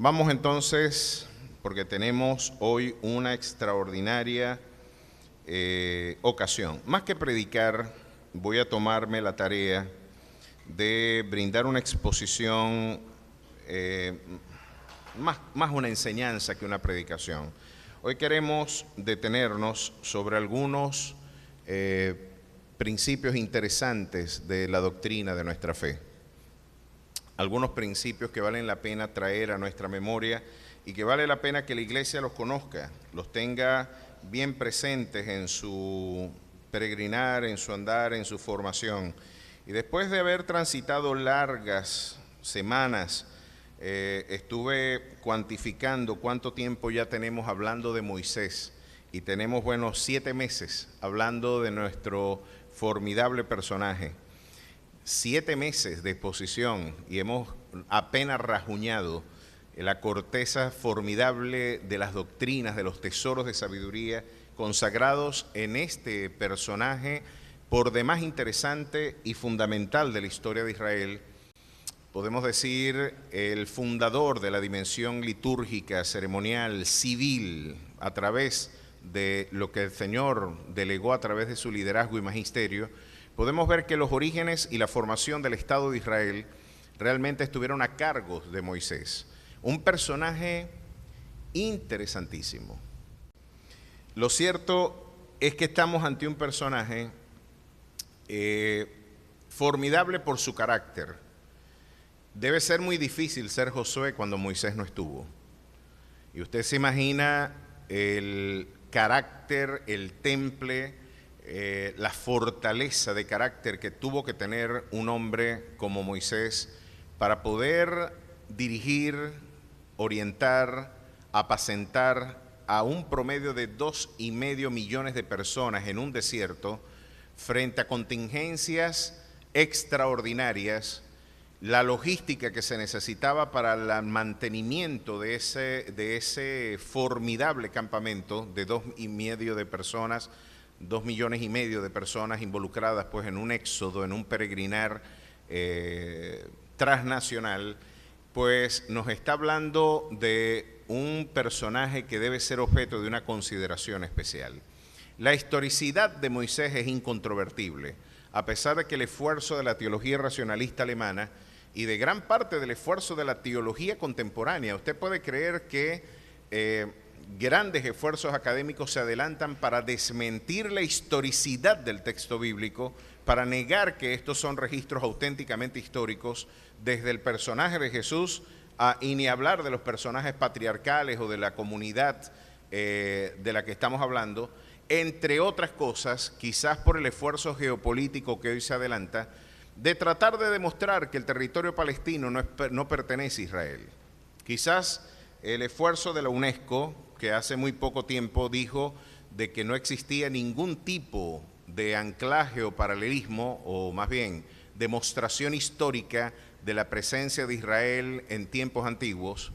Vamos entonces, porque tenemos hoy una extraordinaria ocasión. Más que predicar, voy a tomarme la tarea de brindar una exposición, más una enseñanza que una predicación. Hoy queremos detenernos sobre algunos principios interesantes de la doctrina de nuestra fe. Algunos principios que valen la pena traer a nuestra memoria y que vale la pena que la iglesia los conozca, los tenga bien presentes en su peregrinar, en su andar, en su formación. Y después de haber transitado largas semanas, estuve cuantificando cuánto tiempo ya tenemos hablando de Moisés, y tenemos, 7 meses hablando de nuestro formidable personaje. 7 meses de exposición y hemos apenas rajuñado la corteza formidable de las doctrinas, de los tesoros de sabiduría consagrados en este personaje por demás interesante y fundamental de la historia de Israel. Podemos decir el fundador de la dimensión litúrgica, ceremonial, civil, a través de lo que el Señor delegó a través de su liderazgo y magisterio. Podemos ver que los orígenes y la formación del Estado de Israel realmente estuvieron a cargo de Moisés. Un personaje interesantísimo. Lo cierto es que estamos ante un personaje formidable por su carácter. Debe ser muy difícil ser Josué cuando Moisés no estuvo. Y usted se imagina el carácter, el temple, la fortaleza de carácter que tuvo que tener un hombre como Moisés para poder dirigir, orientar, apacentar a un promedio de 2,5 millones de personas en un desierto frente a contingencias extraordinarias, la logística que se necesitaba para el mantenimiento de ese formidable campamento de 2,5 de personas, 2,5 millones de personas involucradas pues en un éxodo, en un peregrinar transnacional, pues nos está hablando de un personaje que debe ser objeto de una consideración especial. La historicidad de Moisés es incontrovertible, a pesar de que el esfuerzo de la teología racionalista alemana y de gran parte del esfuerzo de la teología contemporánea, usted puede creer que grandes esfuerzos académicos se adelantan para desmentir la historicidad del texto bíblico, para negar que estos son registros auténticamente históricos, desde el personaje de Jesús y ni hablar de los personajes patriarcales o de la comunidad de la que estamos hablando, entre otras cosas, quizás por el esfuerzo geopolítico que hoy se adelanta, de tratar de demostrar que el territorio palestino no pertenece a Israel. Quizás el esfuerzo de la UNESCO, que hace muy poco tiempo dijo de que no existía ningún tipo de anclaje o paralelismo, o más bien demostración histórica de la presencia de Israel en tiempos antiguos.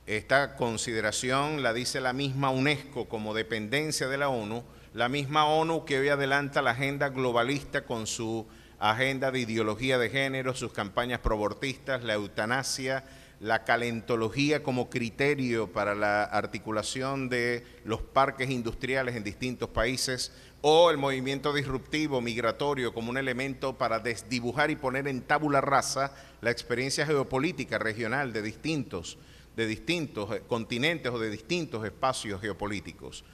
Esta consideración la dice la misma UNESCO como dependencia de la ONU, la misma ONU que hoy adelanta la agenda globalista con su agenda de ideología de género, sus campañas proabortistas, la eutanasia, la calentología como criterio para la articulación de los parques industriales en distintos países, o el movimiento disruptivo migratorio como un elemento para desdibujar y poner en tabula rasa la experiencia geopolítica regional de distintos continentes o de distintos espacios geopolíticos.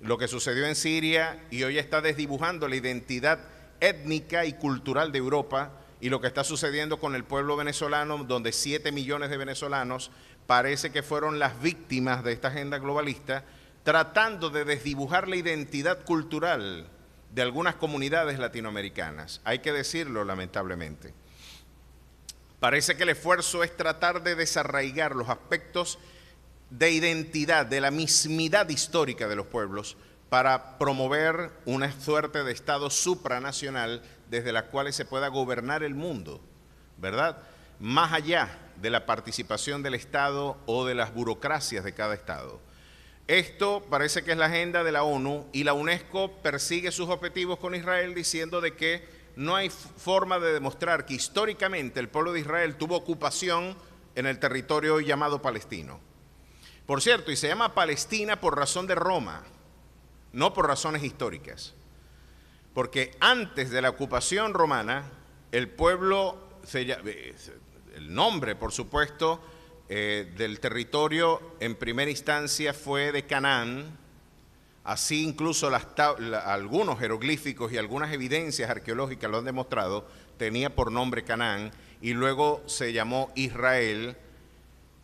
Lo que sucedió en Siria y hoy está desdibujando la identidad étnica y cultural de Europa, y lo que está sucediendo con el pueblo venezolano, donde 7 millones de venezolanos parece que fueron las víctimas de esta agenda globalista, tratando de desdibujar la identidad cultural de algunas comunidades latinoamericanas. Hay que decirlo, lamentablemente. Parece que el esfuerzo es tratar de desarraigar los aspectos de identidad, de la mismidad histórica de los pueblos, para promover una suerte de Estado supranacional desde la cual se pueda gobernar el mundo, ¿verdad? Más allá de la participación del Estado o de las burocracias de cada Estado. Esto parece que es la agenda de la ONU, y la UNESCO persigue sus objetivos con Israel diciendo de que no hay forma de demostrar que históricamente el pueblo de Israel tuvo ocupación en el territorio hoy llamado palestino. Por cierto, y se llama Palestina por razón de Roma, no por razones históricas. Porque antes de la ocupación romana, el pueblo, el nombre, por supuesto, del territorio en primera instancia fue de Canaán. Así incluso algunos jeroglíficos y algunas evidencias arqueológicas lo han demostrado, tenía por nombre Canaán, y luego se llamó Israel,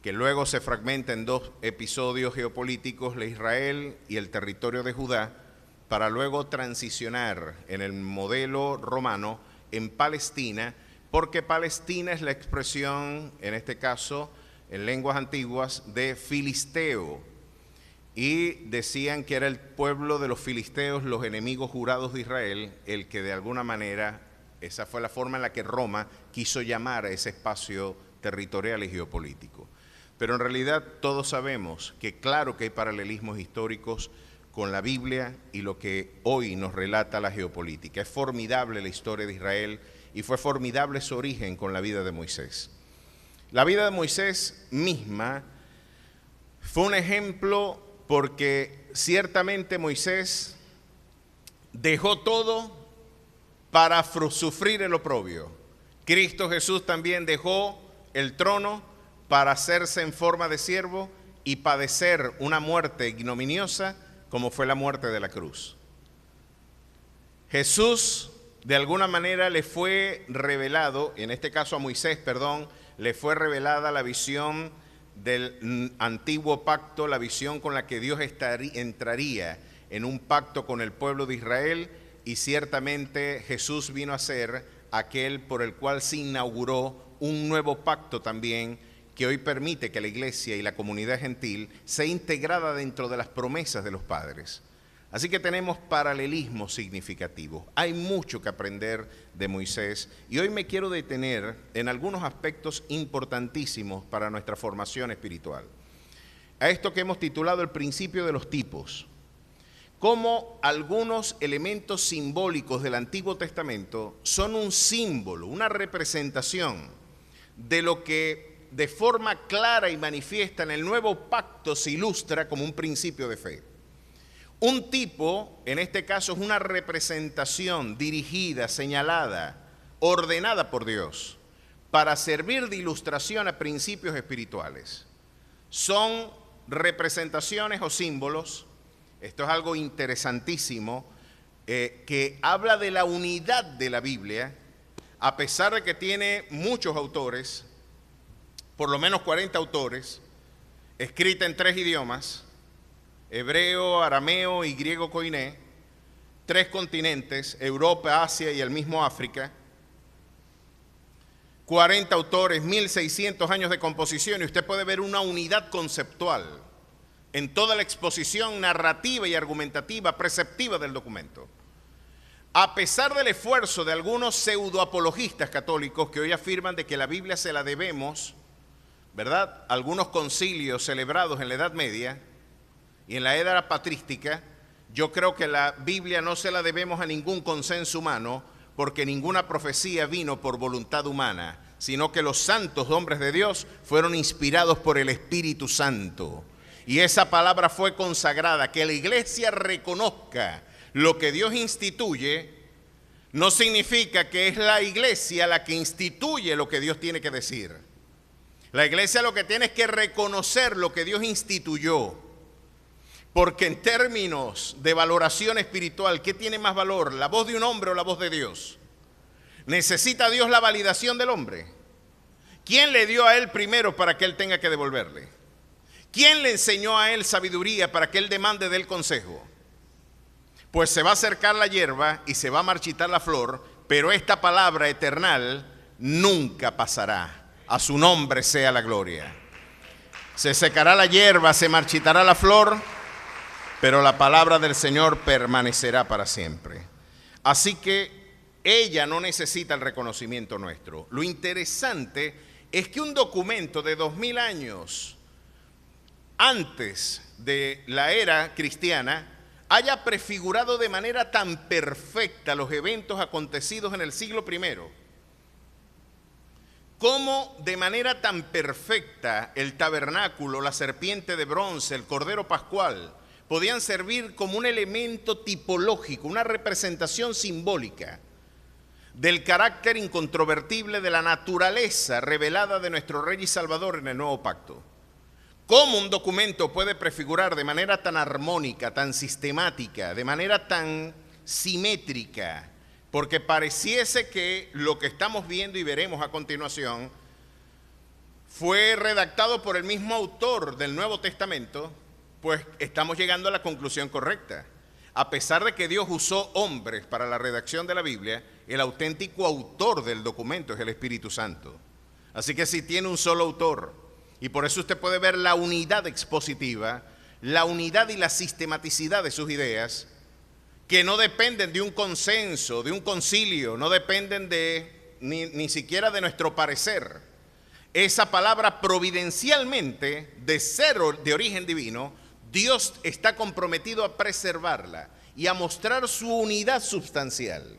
que luego se fragmenta en dos episodios geopolíticos, la Israel y el territorio de Judá, para luego transicionar en el modelo romano en Palestina, porque Palestina es la expresión, en este caso, en lenguas antiguas, de filisteo. Y decían que era el pueblo de los filisteos, los enemigos jurados de Israel, el que de alguna manera, esa fue la forma en la que Roma quiso llamar a ese espacio territorial y geopolítico. Pero en realidad todos sabemos que claro que hay paralelismos históricos con la Biblia y lo que hoy nos relata la geopolítica. Es formidable la historia de Israel y fue formidable su origen con la vida de Moisés. La vida de Moisés misma fue un ejemplo porque ciertamente Moisés dejó todo para sufrir el oprobio. Cristo Jesús también dejó el trono para hacerse en forma de siervo y padecer una muerte ignominiosa como fue la muerte de la cruz. Jesús, de alguna manera, le fue revelado, en este caso a Moisés, le fue revelada la visión del antiguo pacto, la visión con la que Dios entraría en un pacto con el pueblo de Israel, y ciertamente Jesús vino a ser aquel por el cual se inauguró un nuevo pacto también, que hoy permite que la iglesia y la comunidad gentil sea integrada dentro de las promesas de los padres. Así que tenemos paralelismos significativos. Hay mucho que aprender de Moisés y hoy me quiero detener en algunos aspectos importantísimos para nuestra formación espiritual. A esto que hemos titulado el principio de los tipos. Cómo algunos elementos simbólicos del Antiguo Testamento son un símbolo, una representación de lo que de forma clara y manifiesta en el nuevo pacto se ilustra como un principio de fe. Un tipo, en este caso, es una representación dirigida, señalada, ordenada por Dios para servir de ilustración a principios espirituales. Son representaciones o símbolos, esto es algo interesantísimo, que habla de la unidad de la Biblia, a pesar de que tiene muchos autores, por lo menos 40 autores, escrita en 3 idiomas, hebreo, arameo y griego koiné, 3 continentes, Europa, Asia y el mismo África, 40 autores, 1600 años de composición, y usted puede ver una unidad conceptual en toda la exposición narrativa y argumentativa, preceptiva del documento. A pesar del esfuerzo de algunos pseudoapologistas católicos que hoy afirman de que la Biblia se la debemos, ¿verdad?, algunos concilios celebrados en la Edad Media y en la era patrística, yo creo que la Biblia no se la debemos a ningún consenso humano, porque ninguna profecía vino por voluntad humana, sino que los santos hombres de Dios fueron inspirados por el Espíritu Santo. Y esa palabra fue consagrada. Que la iglesia reconozca lo que Dios instituye, no significa que es la iglesia la que instituye lo que Dios tiene que decir. La iglesia lo que tiene es que reconocer lo que Dios instituyó. Porque en términos de valoración espiritual, ¿qué tiene más valor? ¿La voz de un hombre o la voz de Dios? ¿Necesita Dios la validación del hombre? ¿Quién le dio a él primero para que él tenga que devolverle? ¿Quién le enseñó a él sabiduría para que él demande de él consejo? Pues se va a acercar la hierba y se va a marchitar la flor, pero esta palabra eternal nunca pasará. A su nombre sea la gloria. Se secará la hierba, se marchitará la flor, pero la palabra del Señor permanecerá para siempre. Así que ella no necesita el reconocimiento nuestro. Lo interesante es que un documento de 2000 años antes de la era cristiana haya prefigurado de manera tan perfecta los eventos acontecidos en el siglo I. cómo de manera tan perfecta el tabernáculo, la serpiente de bronce, el cordero pascual, podían servir como un elemento tipológico, una representación simbólica del carácter incontrovertible de la naturaleza revelada de nuestro Rey y Salvador en el Nuevo Pacto. ¿Cómo un documento puede prefigurar de manera tan armónica, tan sistemática, de manera tan simétrica? Porque pareciese que lo que estamos viendo y veremos a continuación fue redactado por el mismo autor del Nuevo Testamento, pues estamos llegando a la conclusión correcta. A pesar de que Dios usó hombres para la redacción de la Biblia, el auténtico autor del documento es el Espíritu Santo. Así que si tiene un solo autor, y por eso usted puede ver la unidad expositiva, la unidad y la sistematicidad de sus ideas, que no dependen de un consenso, de un concilio, no dependen de ni siquiera de nuestro parecer. Esa palabra providencialmente, de ser de origen divino, Dios está comprometido a preservarla y a mostrar su unidad sustancial.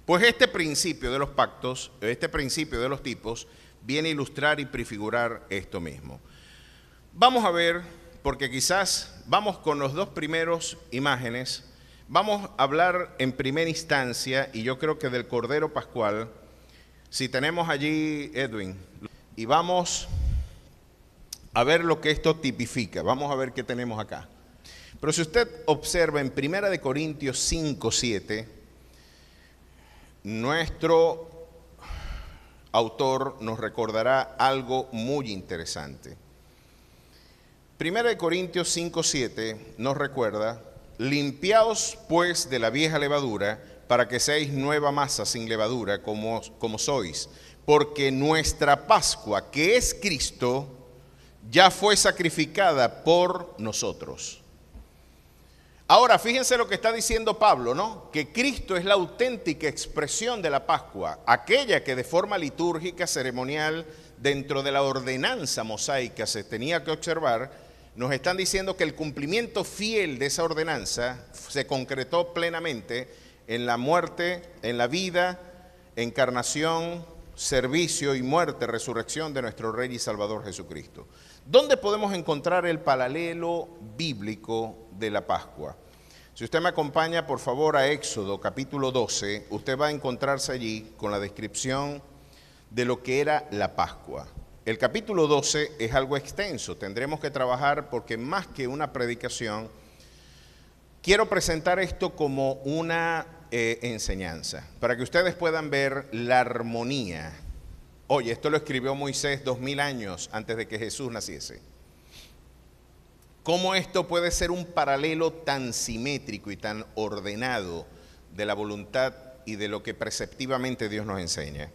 Pues este principio de los pactos, este principio de los tipos, viene a ilustrar y prefigurar esto mismo. Vamos a ver, porque quizás vamos con los dos primeros imágenes, vamos a hablar en primera instancia, y yo creo que del Cordero Pascual, si tenemos allí, Edwin, y vamos a ver lo que esto tipifica. Vamos a ver qué tenemos acá. Pero si usted observa en 1 Corintios 5, 7, nuestro autor nos recordará algo muy interesante. 1 Corintios 5, 7 nos recuerda: limpiaos pues de la vieja levadura, para que seáis nueva masa sin levadura, como sois, porque nuestra Pascua, que es Cristo, ya fue sacrificada por nosotros. Ahora, fíjense lo que está diciendo Pablo, ¿no? Que Cristo es la auténtica expresión de la Pascua, aquella que de forma litúrgica, ceremonial, dentro de la ordenanza mosaica se tenía que observar. Nos están diciendo que el cumplimiento fiel de esa ordenanza se concretó plenamente en la muerte, en la vida, encarnación, servicio y muerte, resurrección de nuestro Rey y Salvador Jesucristo. ¿Dónde podemos encontrar el paralelo bíblico de la Pascua? Si usted me acompaña, por favor, a Éxodo capítulo 12, usted va a encontrarse allí con la descripción de lo que era la Pascua. El capítulo 12 es algo extenso, tendremos que trabajar porque más que una predicación, quiero presentar esto como una enseñanza, para que ustedes puedan ver la armonía. Oye, esto lo escribió Moisés 2000 años antes de que Jesús naciese. ¿Cómo esto puede ser un paralelo tan simétrico y tan ordenado de la voluntad y de lo que preceptivamente Dios nos enseña?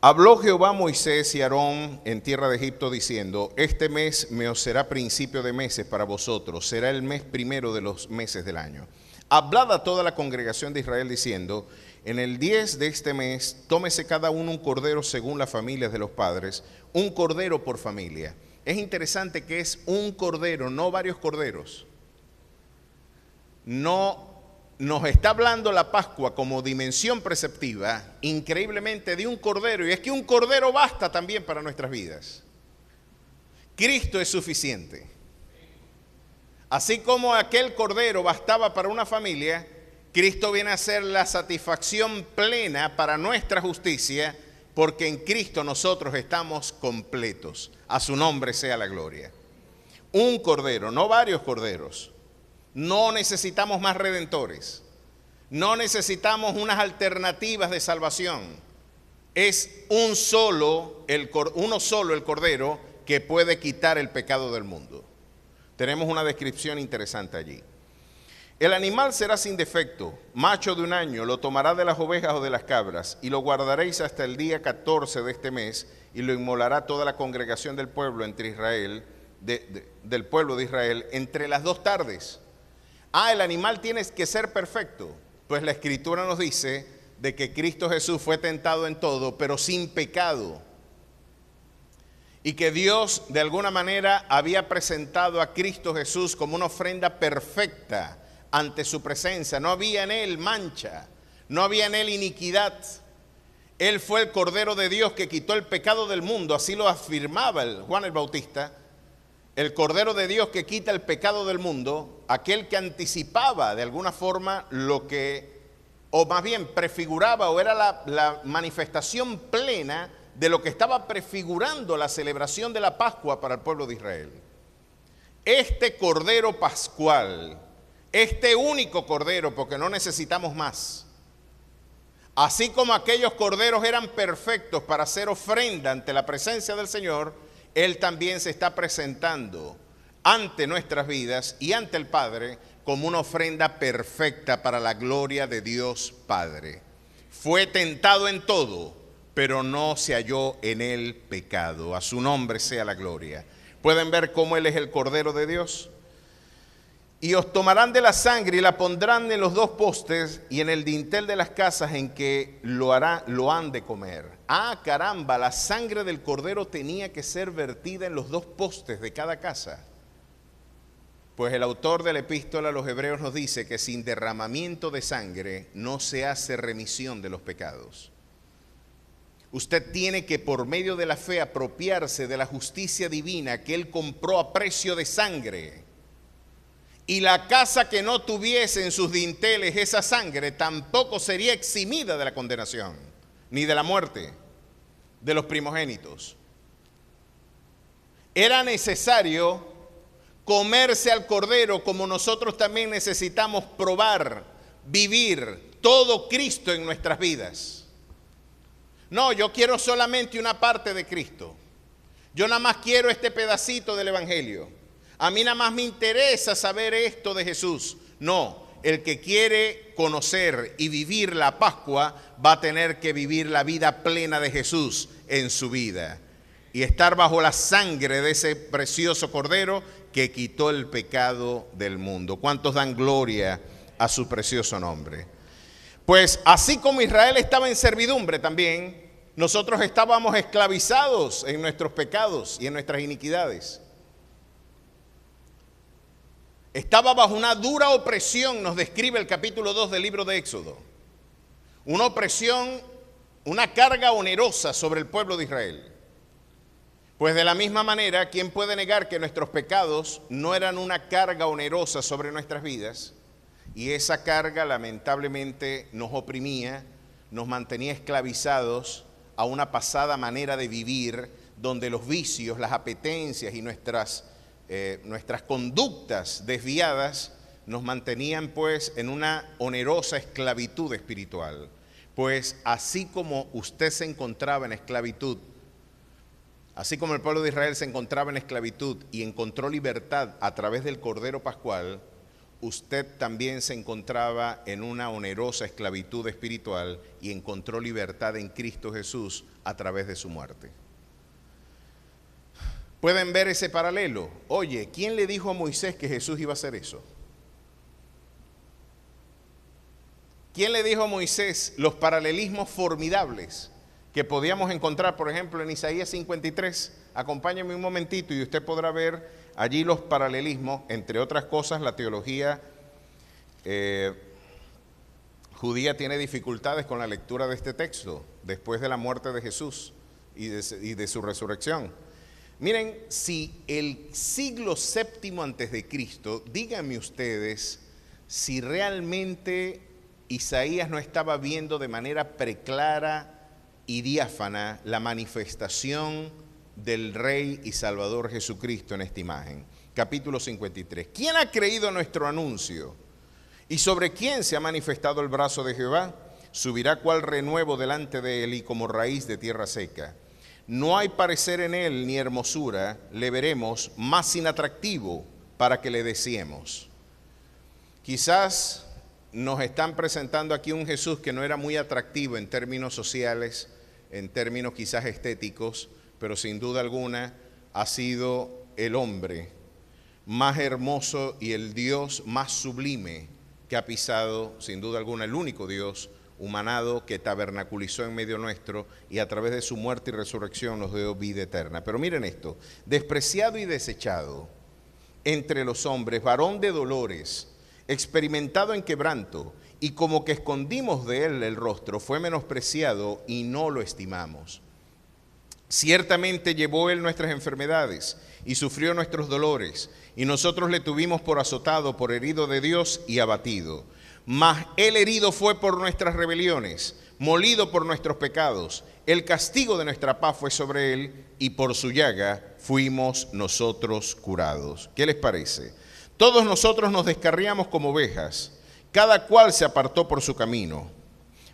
Habló Jehová a Moisés y a Aarón en tierra de Egipto diciendo: este mes me os será principio de meses para vosotros, será el mes primero de los meses del año. Hablad a toda la congregación de Israel diciendo: en el 10 de este mes, tómese cada uno un cordero según las familias de los padres, un cordero por familia. Es interesante que es un cordero, no varios corderos. No nos está hablando la Pascua como dimensión preceptiva, increíblemente, de un cordero. Y es que un cordero basta también para nuestras vidas. Cristo es suficiente. Así como aquel cordero bastaba para una familia, Cristo viene a ser la satisfacción plena para nuestra justicia, porque en Cristo nosotros estamos completos. A su nombre sea la gloria. Un cordero, no varios corderos. No necesitamos más redentores. No necesitamos unas alternativas de salvación. Es uno solo el cordero que puede quitar el pecado del mundo. Tenemos una descripción interesante allí. El animal será sin defecto, macho de un año, lo tomará de las ovejas o de las cabras, y lo guardaréis hasta el día 14 de este mes, y lo inmolará toda la congregación del pueblo entre Israel, del pueblo de Israel, entre las 2 tardes. El animal tiene que ser perfecto, pues la Escritura nos dice de que Cristo Jesús fue tentado en todo, pero sin pecado. Y que Dios de alguna manera había presentado a Cristo Jesús como una ofrenda perfecta ante su presencia. No había en él mancha, no había en él iniquidad. Él fue el Cordero de Dios que quitó el pecado del mundo, así lo afirmaba Juan el Bautista. El Cordero de Dios que quita el pecado del mundo, aquel que anticipaba de alguna forma lo que, o más bien prefiguraba, o era la manifestación plena de lo que estaba prefigurando la celebración de la Pascua para el pueblo de Israel. Este Cordero Pascual, este único Cordero, porque no necesitamos más, así como aquellos corderos eran perfectos para hacer ofrenda ante la presencia del Señor, Él también se está presentando ante nuestras vidas y ante el Padre como una ofrenda perfecta para la gloria de Dios Padre. Fue tentado en todo, pero no se halló en él pecado. A su nombre sea la gloria. ¿Pueden ver cómo Él es el Cordero de Dios? Y os tomarán de la sangre y la pondrán en los dos postes y en el dintel de las casas en que lo han de comer. Ah, caramba, la sangre del Cordero tenía que ser vertida en los dos postes de cada casa. Pues el autor de la epístola a los Hebreos nos dice que sin derramamiento de sangre no se hace remisión de los pecados. Usted tiene que por medio de la fe apropiarse de la justicia divina que Él compró a precio de sangre. Y la casa que no tuviese en sus dinteles esa sangre tampoco sería eximida de la condenación, ni de la muerte de los primogénitos. Era necesario comerse al Cordero como nosotros también necesitamos probar, vivir todo Cristo en nuestras vidas. No, yo quiero solamente una parte de Cristo. Yo nada más quiero este pedacito del Evangelio. A mí nada más me interesa saber esto de Jesús. No, el que quiere conocer y vivir la Pascua va a tener que vivir la vida plena de Jesús en su vida. Y estar bajo la sangre de ese precioso Cordero que quitó el pecado del mundo. ¿Cuántos dan gloria a su precioso nombre? Pues así como Israel estaba en servidumbre también, nosotros estábamos esclavizados en nuestros pecados y en nuestras iniquidades. Estaba bajo una dura opresión, nos describe el capítulo 2 del libro de Éxodo. Una opresión, una carga onerosa sobre el pueblo de Israel. Pues de la misma manera, ¿quién puede negar que nuestros pecados no eran una carga onerosa sobre nuestras vidas? Y esa carga lamentablemente nos oprimía, nos mantenía esclavizados a una pasada manera de vivir, donde los vicios, las apetencias y nuestras conductas desviadas nos mantenían pues en una onerosa esclavitud espiritual. Pues así como usted se encontraba en esclavitud, así como el pueblo de Israel se encontraba en esclavitud y encontró libertad a través del Cordero Pascual, usted también se encontraba en una onerosa esclavitud espiritual y encontró libertad en Cristo Jesús a través de su muerte. ¿Pueden ver ese paralelo? Oye, ¿quién le dijo a Moisés que Jesús iba a hacer eso? ¿Quién le dijo a Moisés los paralelismos formidables que podíamos encontrar, por ejemplo, en Isaías 53? Acompáñenme un momentito y usted podrá ver allí los paralelismos, entre otras cosas. La teología judía tiene dificultades con la lectura de este texto después de la muerte de Jesús y de su resurrección. Miren, si el siglo VII antes de Cristo, díganme ustedes si realmente Isaías no estaba viendo de manera preclara y diáfana la manifestación del Rey y Salvador Jesucristo en esta imagen. Capítulo 53. ¿Quién ha creído nuestro anuncio? ¿Y sobre quién se ha manifestado el brazo de Jehová? Subirá cual renuevo delante de él y como raíz de tierra seca. No hay parecer en él ni hermosura, le veremos más sin atractivo para que le deseemos. Quizás nos están presentando aquí un Jesús que no era muy atractivo en términos sociales, en términos quizás estéticos, pero sin duda alguna ha sido el hombre más hermoso y el Dios más sublime que ha pisado, sin duda alguna, el único Dios humanado que tabernaculizó en medio nuestro y a través de su muerte y resurrección nos dio vida eterna. Pero miren esto: despreciado y desechado entre los hombres, varón de dolores, experimentado en quebranto, y como que escondimos de él el rostro, fue menospreciado y no lo estimamos. Ciertamente llevó él nuestras enfermedades y sufrió nuestros dolores, y nosotros le tuvimos por azotado, por herido de Dios y abatido. Mas él herido fue por nuestras rebeliones, molido por nuestros pecados. El castigo de nuestra paz fue sobre él, y por su llaga fuimos nosotros curados. ¿Qué les parece? Todos nosotros nos descarriamos como ovejas, cada cual se apartó por su camino.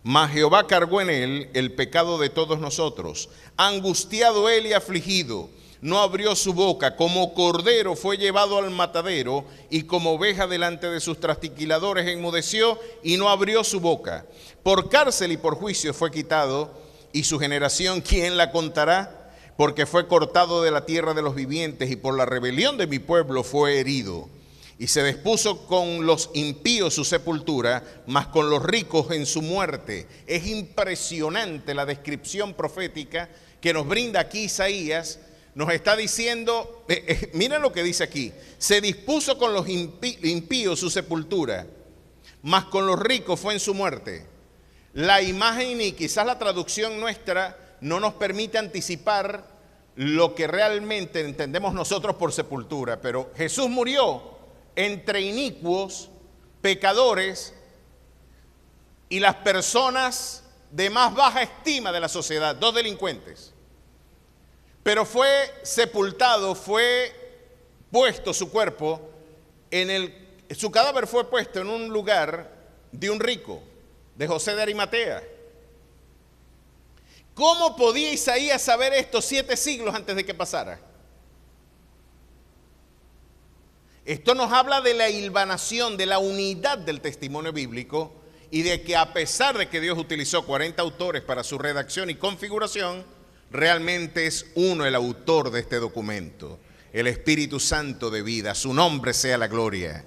Mas Jehová cargó en él el pecado de todos nosotros. Angustiado él y afligido, no abrió su boca. Como cordero fue llevado al matadero, y como oveja delante de sus trasquiladores enmudeció y no abrió su boca. Por cárcel y por juicio fue quitado, y su generación, ¿quién la contará? Porque fue cortado de la tierra de los vivientes, y por la rebelión de mi pueblo fue herido. Y se dispuso con los impíos su sepultura, mas con los ricos en su muerte. Es impresionante la descripción profética que nos brinda aquí Isaías. Nos está diciendo, miren lo que dice aquí: se dispuso con los impíos su sepultura, mas con los ricos fue en su muerte. La imagen y quizás la traducción nuestra no nos permite anticipar lo que realmente entendemos nosotros por sepultura, pero Jesús murió entre inicuos, pecadores y las personas de más baja estima de la sociedad, dos delincuentes. Pero fue sepultado, fue puesto su cuerpo, su cadáver fue puesto en un lugar de un rico, de José de Arimatea. ¿Cómo podía Isaías saber esto 7 siglos antes de que pasara? Esto nos habla de la hilvanación, de la unidad del testimonio bíblico, y de que a pesar de que Dios utilizó 40 autores para su redacción y configuración, realmente es uno el autor de este documento, el Espíritu Santo de vida. Su nombre sea la gloria.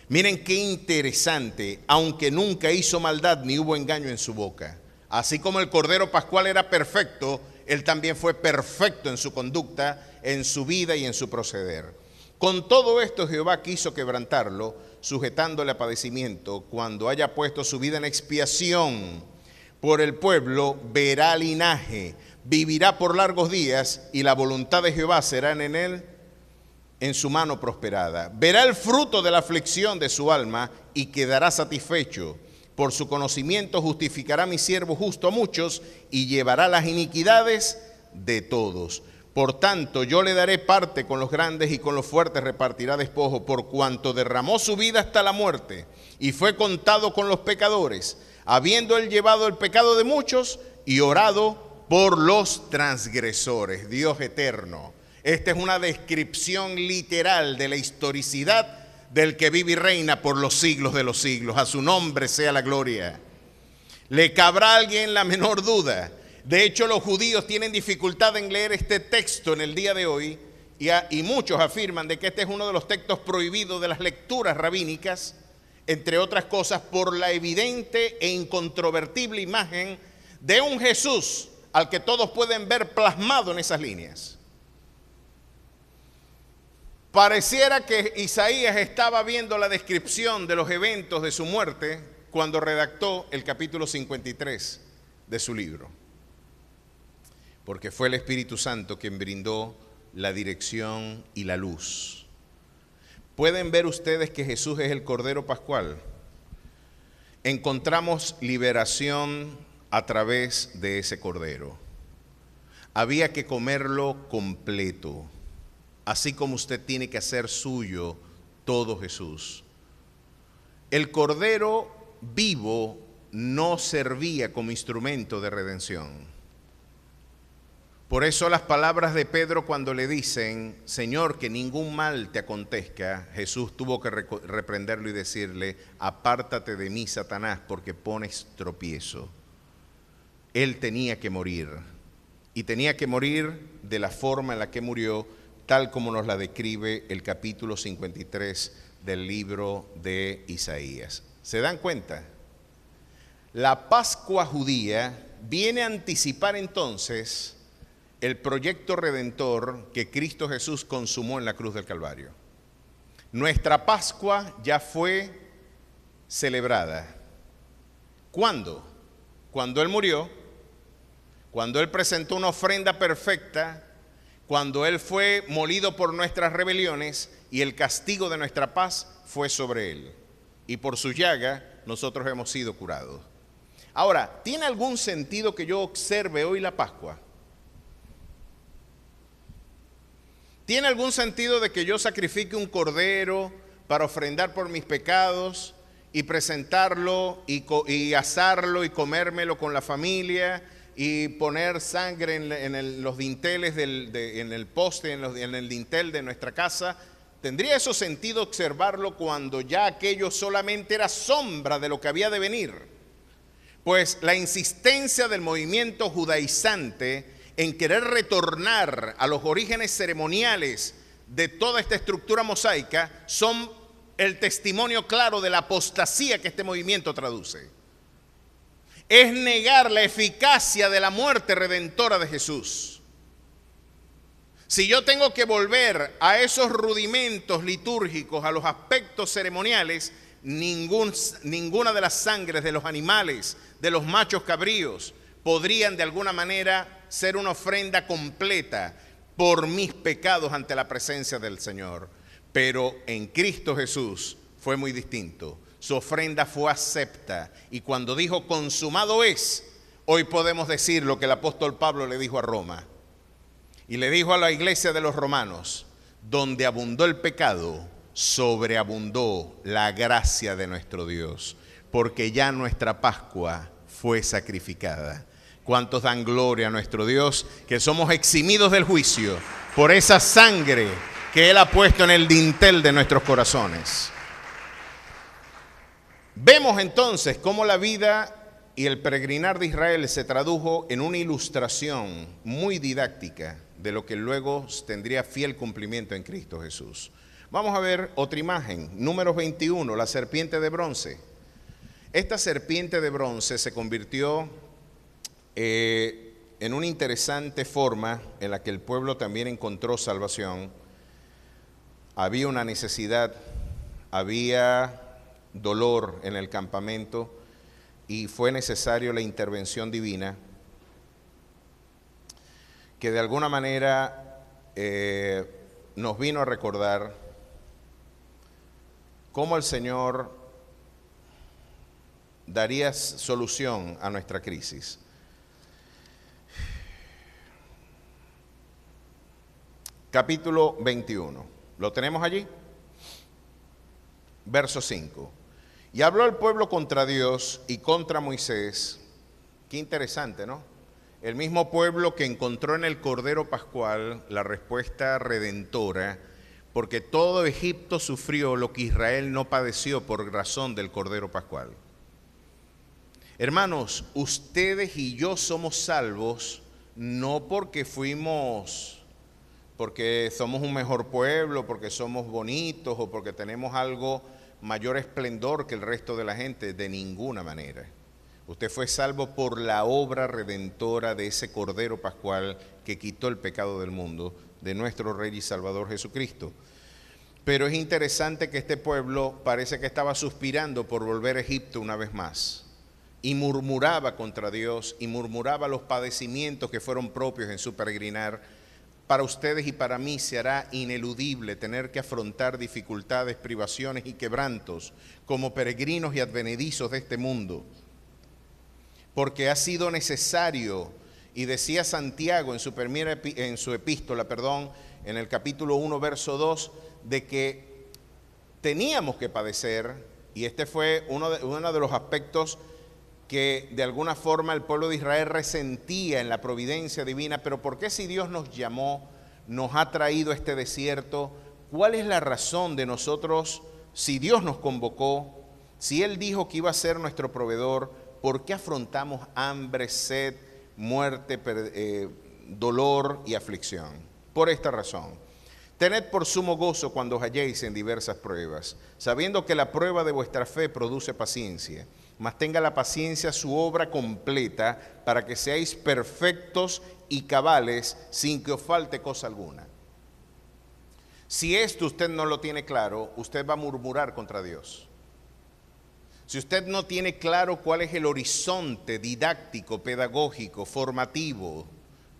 Miren qué interesante: aunque nunca hizo maldad ni hubo engaño en su boca. Así como el Cordero Pascual era perfecto, él también fue perfecto en su conducta, en su vida y en su proceder. Con todo esto Jehová quiso quebrantarlo, sujetándole a padecimiento. Cuando haya puesto su vida en expiación por el pueblo, verá linaje, vivirá por largos días, y la voluntad de Jehová será en él, en su mano prosperada. Verá el fruto de la aflicción de su alma y quedará satisfecho. Por su conocimiento justificará mi siervo justo a muchos, y llevará las iniquidades de todos. Por tanto, yo le daré parte con los grandes, y con los fuertes repartirá despojo, por cuanto derramó su vida hasta la muerte y fue contado con los pecadores, habiendo él llevado el pecado de muchos y orado por los transgresores. Dios eterno. Esta es una descripción literal de la historicidad del que vive y reina por los siglos de los siglos. A su nombre sea la gloria. ¿Le cabrá a alguien la menor duda? De hecho, los judíos tienen dificultad en leer este texto en el día de hoy, y muchos afirman de que este es uno de los textos prohibidos de las lecturas rabínicas, entre otras cosas por la evidente e incontrovertible imagen de un Jesús al que todos pueden ver plasmado en esas líneas. Pareciera que Isaías estaba viendo la descripción de los eventos de su muerte cuando redactó el capítulo 53 de su libro, porque fue el Espíritu Santo quien brindó la dirección y la luz. ¿Pueden ver ustedes que Jesús es el Cordero Pascual? Encontramos liberación a través de ese Cordero. Había que comerlo completo, así como usted tiene que hacer suyo todo Jesús. El Cordero vivo no servía como instrumento de redención. Por eso las palabras de Pedro cuando le dicen, Señor, que ningún mal te acontezca, Jesús tuvo que reprenderlo y decirle, apártate de mí, Satanás, porque pones tropiezo. Él tenía que morir, y tenía que morir de la forma en la que murió, tal como nos la describe el capítulo 53 del libro de Isaías. ¿Se dan cuenta? La Pascua judía viene a anticipar entonces el proyecto redentor que Cristo Jesús consumó en la cruz del Calvario. Nuestra Pascua ya fue celebrada. ¿Cuándo? Cuando Él murió, cuando Él presentó una ofrenda perfecta, cuando Él fue molido por nuestras rebeliones y el castigo de nuestra paz fue sobre Él. Y por su llaga nosotros hemos sido curados. Ahora, ¿tiene algún sentido que yo observe hoy la Pascua? ¿Tiene algún sentido de que yo sacrifique un cordero para ofrendar por mis pecados y presentarlo y asarlo y comérmelo con la familia y poner sangre en los dinteles, en el poste, en el dintel de nuestra casa? ¿Tendría eso sentido observarlo cuando ya aquello solamente era sombra de lo que había de venir? Pues la insistencia del movimiento judaizante en querer retornar a los orígenes ceremoniales de toda esta estructura mosaica son el testimonio claro de la apostasía que este movimiento traduce. Es negar la eficacia de la muerte redentora de Jesús. Si yo tengo que volver a esos rudimentos litúrgicos, a los aspectos ceremoniales, ninguna de las sangres de los animales, de los machos cabríos, podrían de alguna manera ser una ofrenda completa por mis pecados ante la presencia del Señor. Pero en Cristo Jesús fue muy distinto. Su ofrenda fue acepta. Y cuando dijo consumado es, hoy podemos decir lo que el apóstol Pablo le dijo a Roma. Y le dijo a la iglesia de los romanos: donde abundó el pecado, sobreabundó la gracia de nuestro Dios, porque ya nuestra Pascua fue sacrificada. ¿Cuántos dan gloria a nuestro Dios? Que somos eximidos del juicio por esa sangre que Él ha puesto en el dintel de nuestros corazones. Vemos entonces cómo la vida y el peregrinar de Israel se tradujo en una ilustración muy didáctica de lo que luego tendría fiel cumplimiento en Cristo Jesús. Vamos a ver otra imagen, Números 21, la serpiente de bronce. Esta serpiente de bronce se convirtió en una interesante forma en la que el pueblo también encontró salvación. Había una necesidad, había dolor en el campamento y fue necesario la intervención divina que de alguna manera nos vino a recordar cómo el Señor daría solución a nuestra crisis. Capítulo 21. ¿Lo tenemos allí? Verso 5. Y habló el pueblo contra Dios y contra Moisés. Qué interesante, ¿no? El mismo pueblo que encontró en el Cordero Pascual la respuesta redentora, porque todo Egipto sufrió lo que Israel no padeció por razón del Cordero Pascual. Hermanos, ustedes y yo somos salvos no porque somos un mejor pueblo, porque somos bonitos o porque tenemos algo mayor esplendor que el resto de la gente, de ninguna manera. Usted fue salvo por la obra redentora de ese Cordero Pascual que quitó el pecado del mundo, de nuestro Rey y Salvador Jesucristo. Pero es interesante que este pueblo parece que estaba suspirando por volver a Egipto una vez más. Y murmuraba contra Dios y murmuraba los padecimientos que fueron propios en su peregrinar. Para ustedes y para mí se hará ineludible tener que afrontar dificultades, privaciones y quebrantos como peregrinos y advenedizos de este mundo. Porque ha sido necesario, y decía Santiago en su epístola, en el capítulo 1, verso 2, de que teníamos que padecer, y este fue uno de los aspectos que de alguna forma el pueblo de Israel resentía en la providencia divina. Pero ¿por qué, si Dios nos llamó, nos ha traído a este desierto? ¿Cuál es la razón de nosotros, si Dios nos convocó, si Él dijo que iba a ser nuestro proveedor, por qué afrontamos hambre, sed, muerte, dolor y aflicción? Por esta razón: tened por sumo gozo cuando os halléis en diversas pruebas, sabiendo que la prueba de vuestra fe produce paciencia. Mas tenga la paciencia su obra completa, para que seáis perfectos y cabales, sin que os falte cosa alguna. Si esto usted no lo tiene claro, usted va a murmurar contra Dios. si usted no tiene claro cuál es el horizonte didáctico, pedagógico, formativo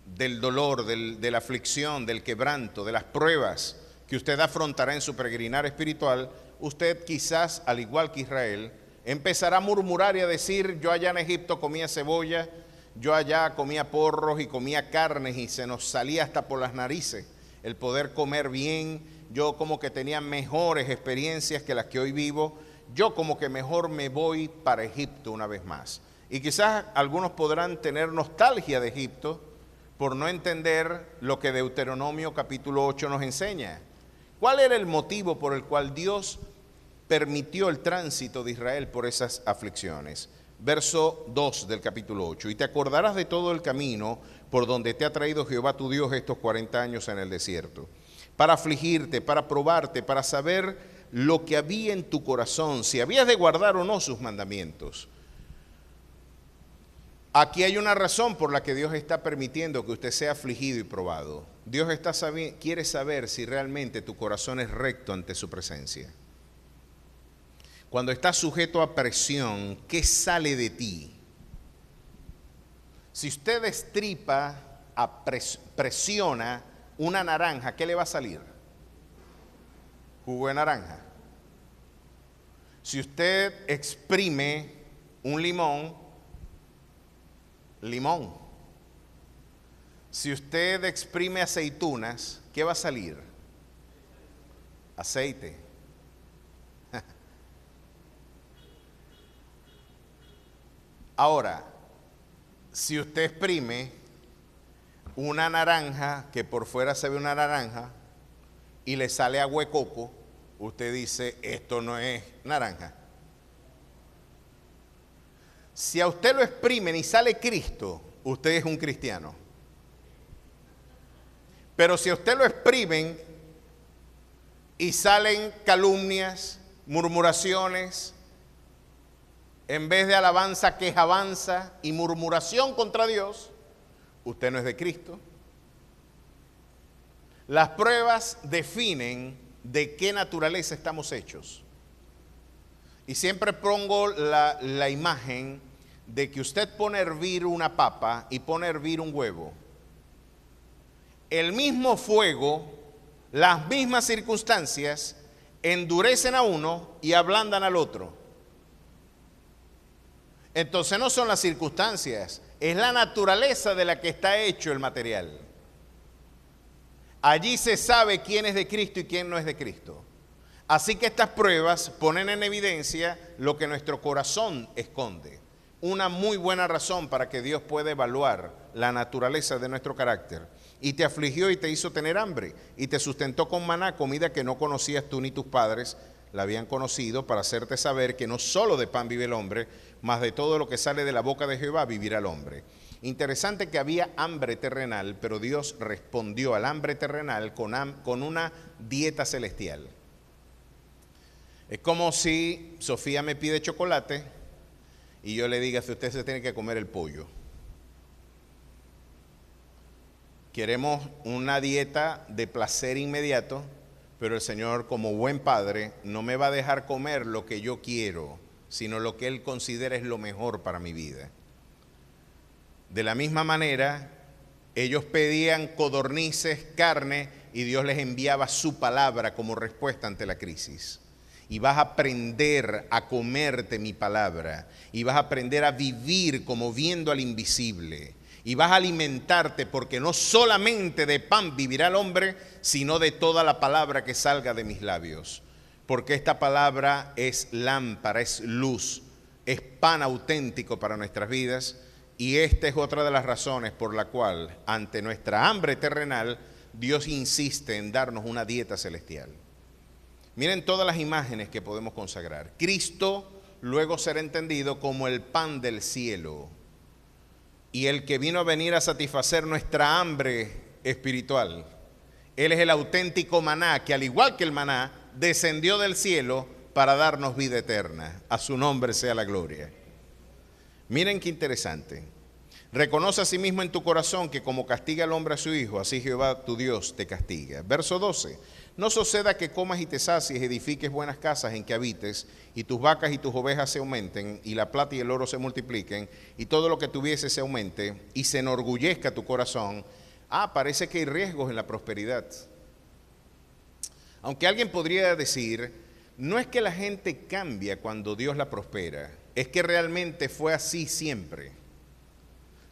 del dolor, de la aflicción, del quebranto, de las pruebas que usted afrontará en su peregrinar espiritual, usted quizás, al igual que Israel, empezará a murmurar y a decir: yo allá en Egipto comía cebolla, yo allá comía porros y comía carnes y se nos salía hasta por las narices el poder comer bien, yo como que tenía mejores experiencias que las que hoy vivo, yo como que mejor me voy para Egipto una vez más. Y quizás algunos podrán tener nostalgia de Egipto por no entender lo que Deuteronomio capítulo 8 nos enseña. ¿Cuál era el motivo por el cual Dios permitió el tránsito de Israel por esas aflicciones? Verso 2 del capítulo 8. Y te acordarás de todo el camino por donde te ha traído Jehová tu Dios estos 40 años en el desierto, para afligirte, para probarte, para saber lo que había en tu corazón, si habías de guardar o no sus mandamientos. Aquí hay una razón por la que Dios está permitiendo que usted sea afligido y probado. Dios quiere saber si realmente tu corazón es recto ante su presencia. Cuando estás sujeto a presión, ¿qué sale de ti? Si usted destripa, presiona una naranja, ¿qué le va a salir? Jugo de naranja. Si usted exprime un limón, limón. Si usted exprime aceitunas, ¿qué va a salir? Aceite. Ahora, si usted exprime una naranja, que por fuera se ve una naranja, y le sale agua de coco, usted dice: esto no es naranja. Si a usted lo exprimen y sale Cristo, usted es un cristiano. Pero si a usted lo exprimen y salen calumnias, murmuraciones, en vez de alabanza, quejabanza y murmuración contra Dios, usted no es de Cristo. Las pruebas definen de qué naturaleza estamos hechos. Y siempre pongo la imagen de que usted pone a hervir una papa y pone a hervir un huevo. El mismo fuego, las mismas circunstancias, endurecen a uno y ablandan al otro. Entonces no son las circunstancias, es la naturaleza de la que está hecho el material. Allí se sabe quién es de Cristo y quién no es de Cristo. Así que estas pruebas ponen en evidencia lo que nuestro corazón esconde. Una muy buena razón para que Dios pueda evaluar la naturaleza de nuestro carácter. Y te afligió y te hizo tener hambre, y te sustentó con maná, comida que no conocías tú ni tus padres la habían conocido, para hacerte saber que no solo de pan vive el hombre, mas de todo lo que sale de la boca de Jehová vivirá el hombre. Interesante que había hambre terrenal, pero Dios respondió al hambre terrenal con una dieta celestial. Es como si Sofía me pide chocolate y yo le diga: si usted se tiene que comer el pollo. Queremos una dieta de placer inmediato, pero el Señor, como buen padre, no me va a dejar comer lo que yo quiero, sino lo que Él considera es lo mejor para mi vida. De la misma manera, ellos pedían codornices, carne, y Dios les enviaba su palabra como respuesta ante la crisis. Y vas a aprender a comerte mi palabra, y vas a aprender a vivir como viendo al invisible, y vas a alimentarte, porque no solamente de pan vivirá el hombre, sino de toda la palabra que salga de mis labios. Porque esta palabra es lámpara, es luz, es pan auténtico para nuestras vidas. Y esta es otra de las razones por la cual, ante nuestra hambre terrenal, Dios insiste en darnos una dieta celestial. Miren todas las imágenes que podemos consagrar. Cristo luego será entendido como el pan del cielo, y el que vino a venir a satisfacer nuestra hambre espiritual. Él es el auténtico maná, que al igual que el maná, descendió del cielo para darnos vida eterna. A su nombre sea la gloria. Miren qué interesante. Reconoce asimismo en tu corazón que como castiga el hombre a su hijo, así Jehová tu Dios te castiga. Verso 12. No suceda que comas y te sacies, edifiques buenas casas en que habites, y tus vacas y tus ovejas se aumenten, y la plata y el oro se multipliquen, y todo lo que tuviese se aumente, y se enorgullezca tu corazón. Parece que hay riesgos en la prosperidad. Aunque alguien podría decir, no es que la gente cambia cuando Dios la prospera, es que realmente fue así siempre.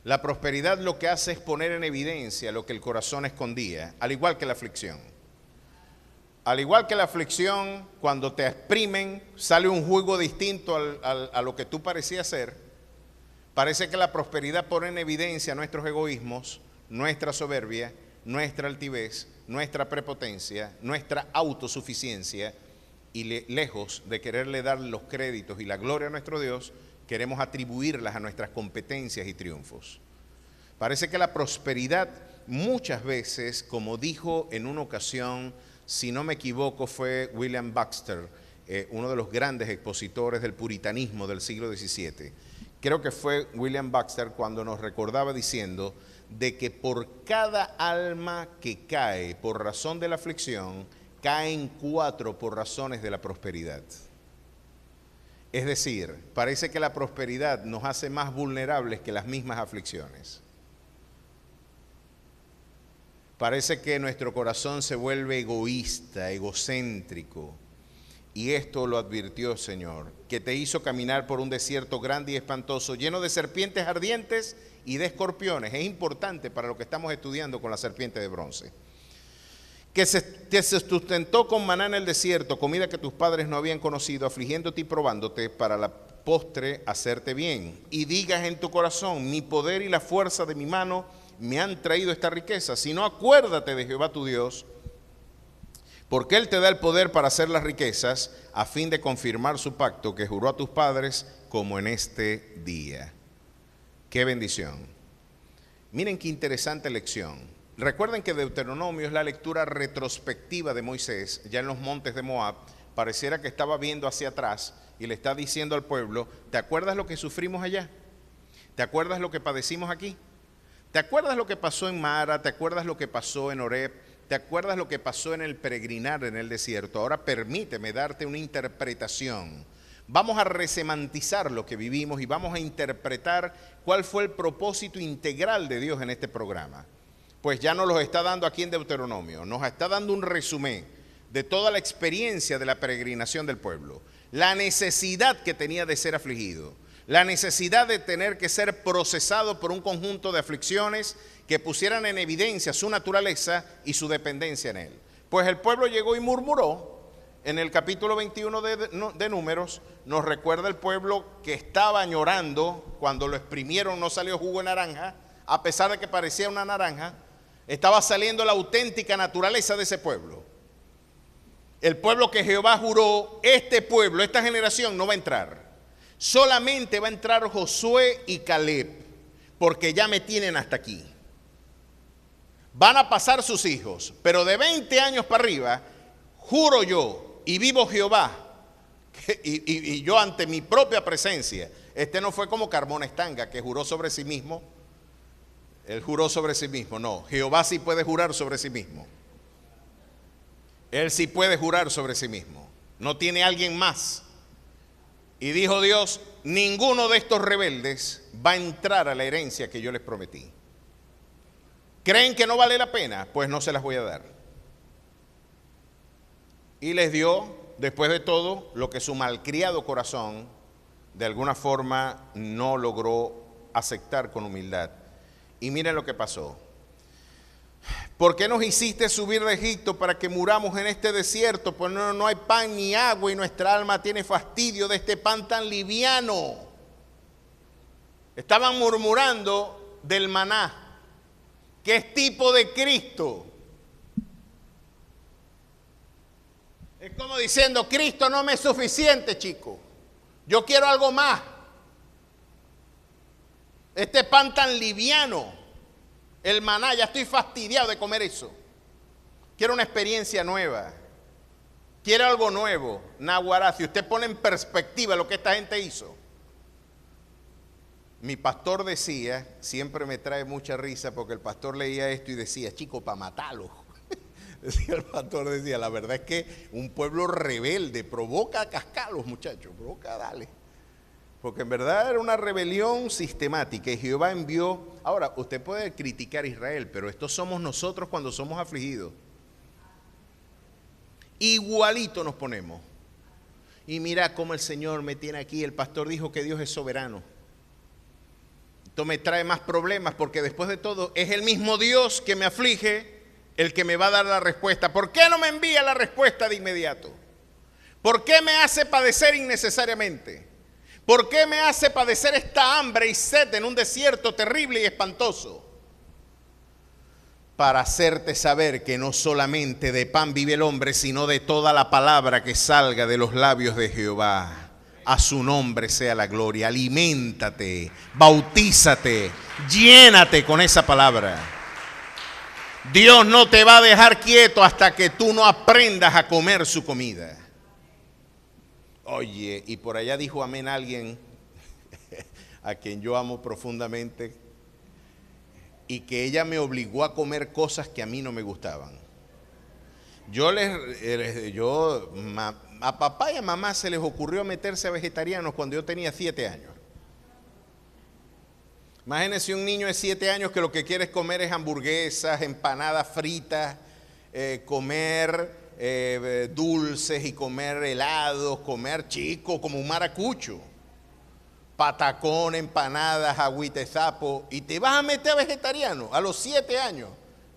La prosperidad lo que hace es poner en evidencia lo que el corazón escondía, al igual que la aflicción. Al igual que la aflicción, cuando te exprimen, sale un jugo distinto a lo que tú parecías ser. Parece que la prosperidad pone en evidencia nuestros egoísmos, nuestra soberbia, nuestra altivez, nuestra prepotencia, nuestra autosuficiencia, y lejos de quererle dar los créditos y la gloria a nuestro Dios, queremos atribuirlas a nuestras competencias y triunfos. Parece que la prosperidad muchas veces, como dijo en una ocasión, si no me equivoco, fue William Baxter, uno de los grandes expositores del puritanismo del siglo XVII. Creo que fue William Baxter cuando nos recordaba diciendo de que por cada alma que cae por razón de la aflicción, caen 4 por razones de la prosperidad. Es decir, parece que la prosperidad nos hace más vulnerables que las mismas aflicciones. Parece que nuestro corazón se vuelve egoísta, egocéntrico. Y esto lo advirtió el Señor, que te hizo caminar por un desierto grande y espantoso, lleno de serpientes ardientes y de escorpiones. Es importante para lo que estamos estudiando con la serpiente de bronce. Que se sustentó con maná en el desierto, comida que tus padres no habían conocido, afligiéndote y probándote para la postre hacerte bien. Y digas en tu corazón, mi poder y la fuerza de mi mano me han traído esta riqueza. Si no, acuérdate de Jehová tu Dios, porque Él te da el poder para hacer las riquezas, a fin de confirmar su pacto que juró a tus padres, como en este día. ¡Qué bendición! Miren qué interesante lección. Recuerden que Deuteronomio es la lectura retrospectiva de Moisés, ya en los montes de Moab. Pareciera que estaba viendo hacia atrás y le está diciendo al pueblo, ¿te acuerdas lo que sufrimos allá? ¿Te acuerdas lo que padecimos aquí? ¿Te acuerdas lo que pasó en Mara? ¿Te acuerdas lo que pasó en Horeb? ¿Te acuerdas lo que pasó en el peregrinar en el desierto? Ahora permíteme darte una interpretación. Vamos a resemantizar lo que vivimos y vamos a interpretar cuál fue el propósito integral de Dios en este programa. Pues ya nos lo está dando aquí en Deuteronomio, nos está dando un resumen de toda la experiencia de la peregrinación del pueblo, la necesidad que tenía de ser afligido, la necesidad de tener que ser procesado por un conjunto de aflicciones que pusieran en evidencia su naturaleza y su dependencia en él. Pues el pueblo llegó y murmuró. En el capítulo 21 de Números nos recuerda el pueblo que estaba añorando cuando lo exprimieron, no salió jugo de naranja, a pesar de que parecía una naranja. Estaba saliendo la auténtica naturaleza de ese pueblo. El pueblo que Jehová juró, este pueblo, esta generación no va a entrar. Solamente va a entrar Josué y Caleb, porque ya me tienen hasta aquí. Van a pasar sus hijos, pero de 20 años para arriba, juro yo, y vivo Jehová, y yo ante mi propia presencia. Este no fue como Carmona Estanga, que juró sobre sí mismo. Él juró sobre sí mismo. No, Jehová sí puede jurar sobre sí mismo. Él sí puede jurar sobre sí mismo. No tiene alguien más. Y dijo Dios, ninguno de estos rebeldes va a entrar a la herencia que yo les prometí. ¿Creen que no vale la pena? Pues no se las voy a dar. Y les dio, después de todo, lo que su malcriado corazón de alguna forma no logró aceptar con humildad. Y miren lo que pasó. ¿Por qué nos hiciste subir de Egipto para que muramos en este desierto? Pues no hay pan ni agua y nuestra alma tiene fastidio de este pan tan liviano. Estaban murmurando del maná, que es tipo de Cristo. Es como diciendo, Cristo no me es suficiente, chico. Yo quiero algo más. Este pan tan liviano, el maná, ya estoy fastidiado de comer eso. Quiero una experiencia nueva. Quiero algo nuevo. Naguará, si usted pone en perspectiva lo que esta gente hizo. Mi pastor decía, siempre me trae mucha risa porque el pastor leía esto y decía, chico, para matarlo. Decía el pastor, decía, la verdad es que un pueblo rebelde provoca a cascarlos, muchachos, provoca a darle. Porque en verdad era una rebelión sistemática y Jehová envió. Ahora, usted puede criticar a Israel, pero estos somos nosotros cuando somos afligidos. Igualito nos ponemos. Y mira cómo el Señor me tiene aquí. El pastor dijo que Dios es soberano. Esto me trae más problemas porque después de todo es el mismo Dios que me aflige el que me va a dar la respuesta. ¿Por qué no me envía la respuesta de inmediato? ¿Por qué me hace padecer innecesariamente? ¿Por qué me hace padecer esta hambre y sed en un desierto terrible y espantoso? Para hacerte saber que no solamente de pan vive el hombre, sino de toda la palabra que salga de los labios de Jehová. A su nombre sea la gloria. Aliméntate, bautízate, llénate con esa palabra. Dios no te va a dejar quieto hasta que tú no aprendas a comer su comida. Oye, y por allá dijo amén alguien a quien yo amo profundamente y que ella me obligó a comer cosas que a mí no me gustaban. A papá y a mamá se les ocurrió meterse a vegetarianos cuando yo tenía 7 años. Imagínense un niño de 7 años que lo que quiere es comer es hamburguesas, empanadas fritas, comer dulces y comer helados, comer chico como un maracucho, patacón, empanadas, agüita de sapo, y te vas a meter a vegetariano a los 7 años.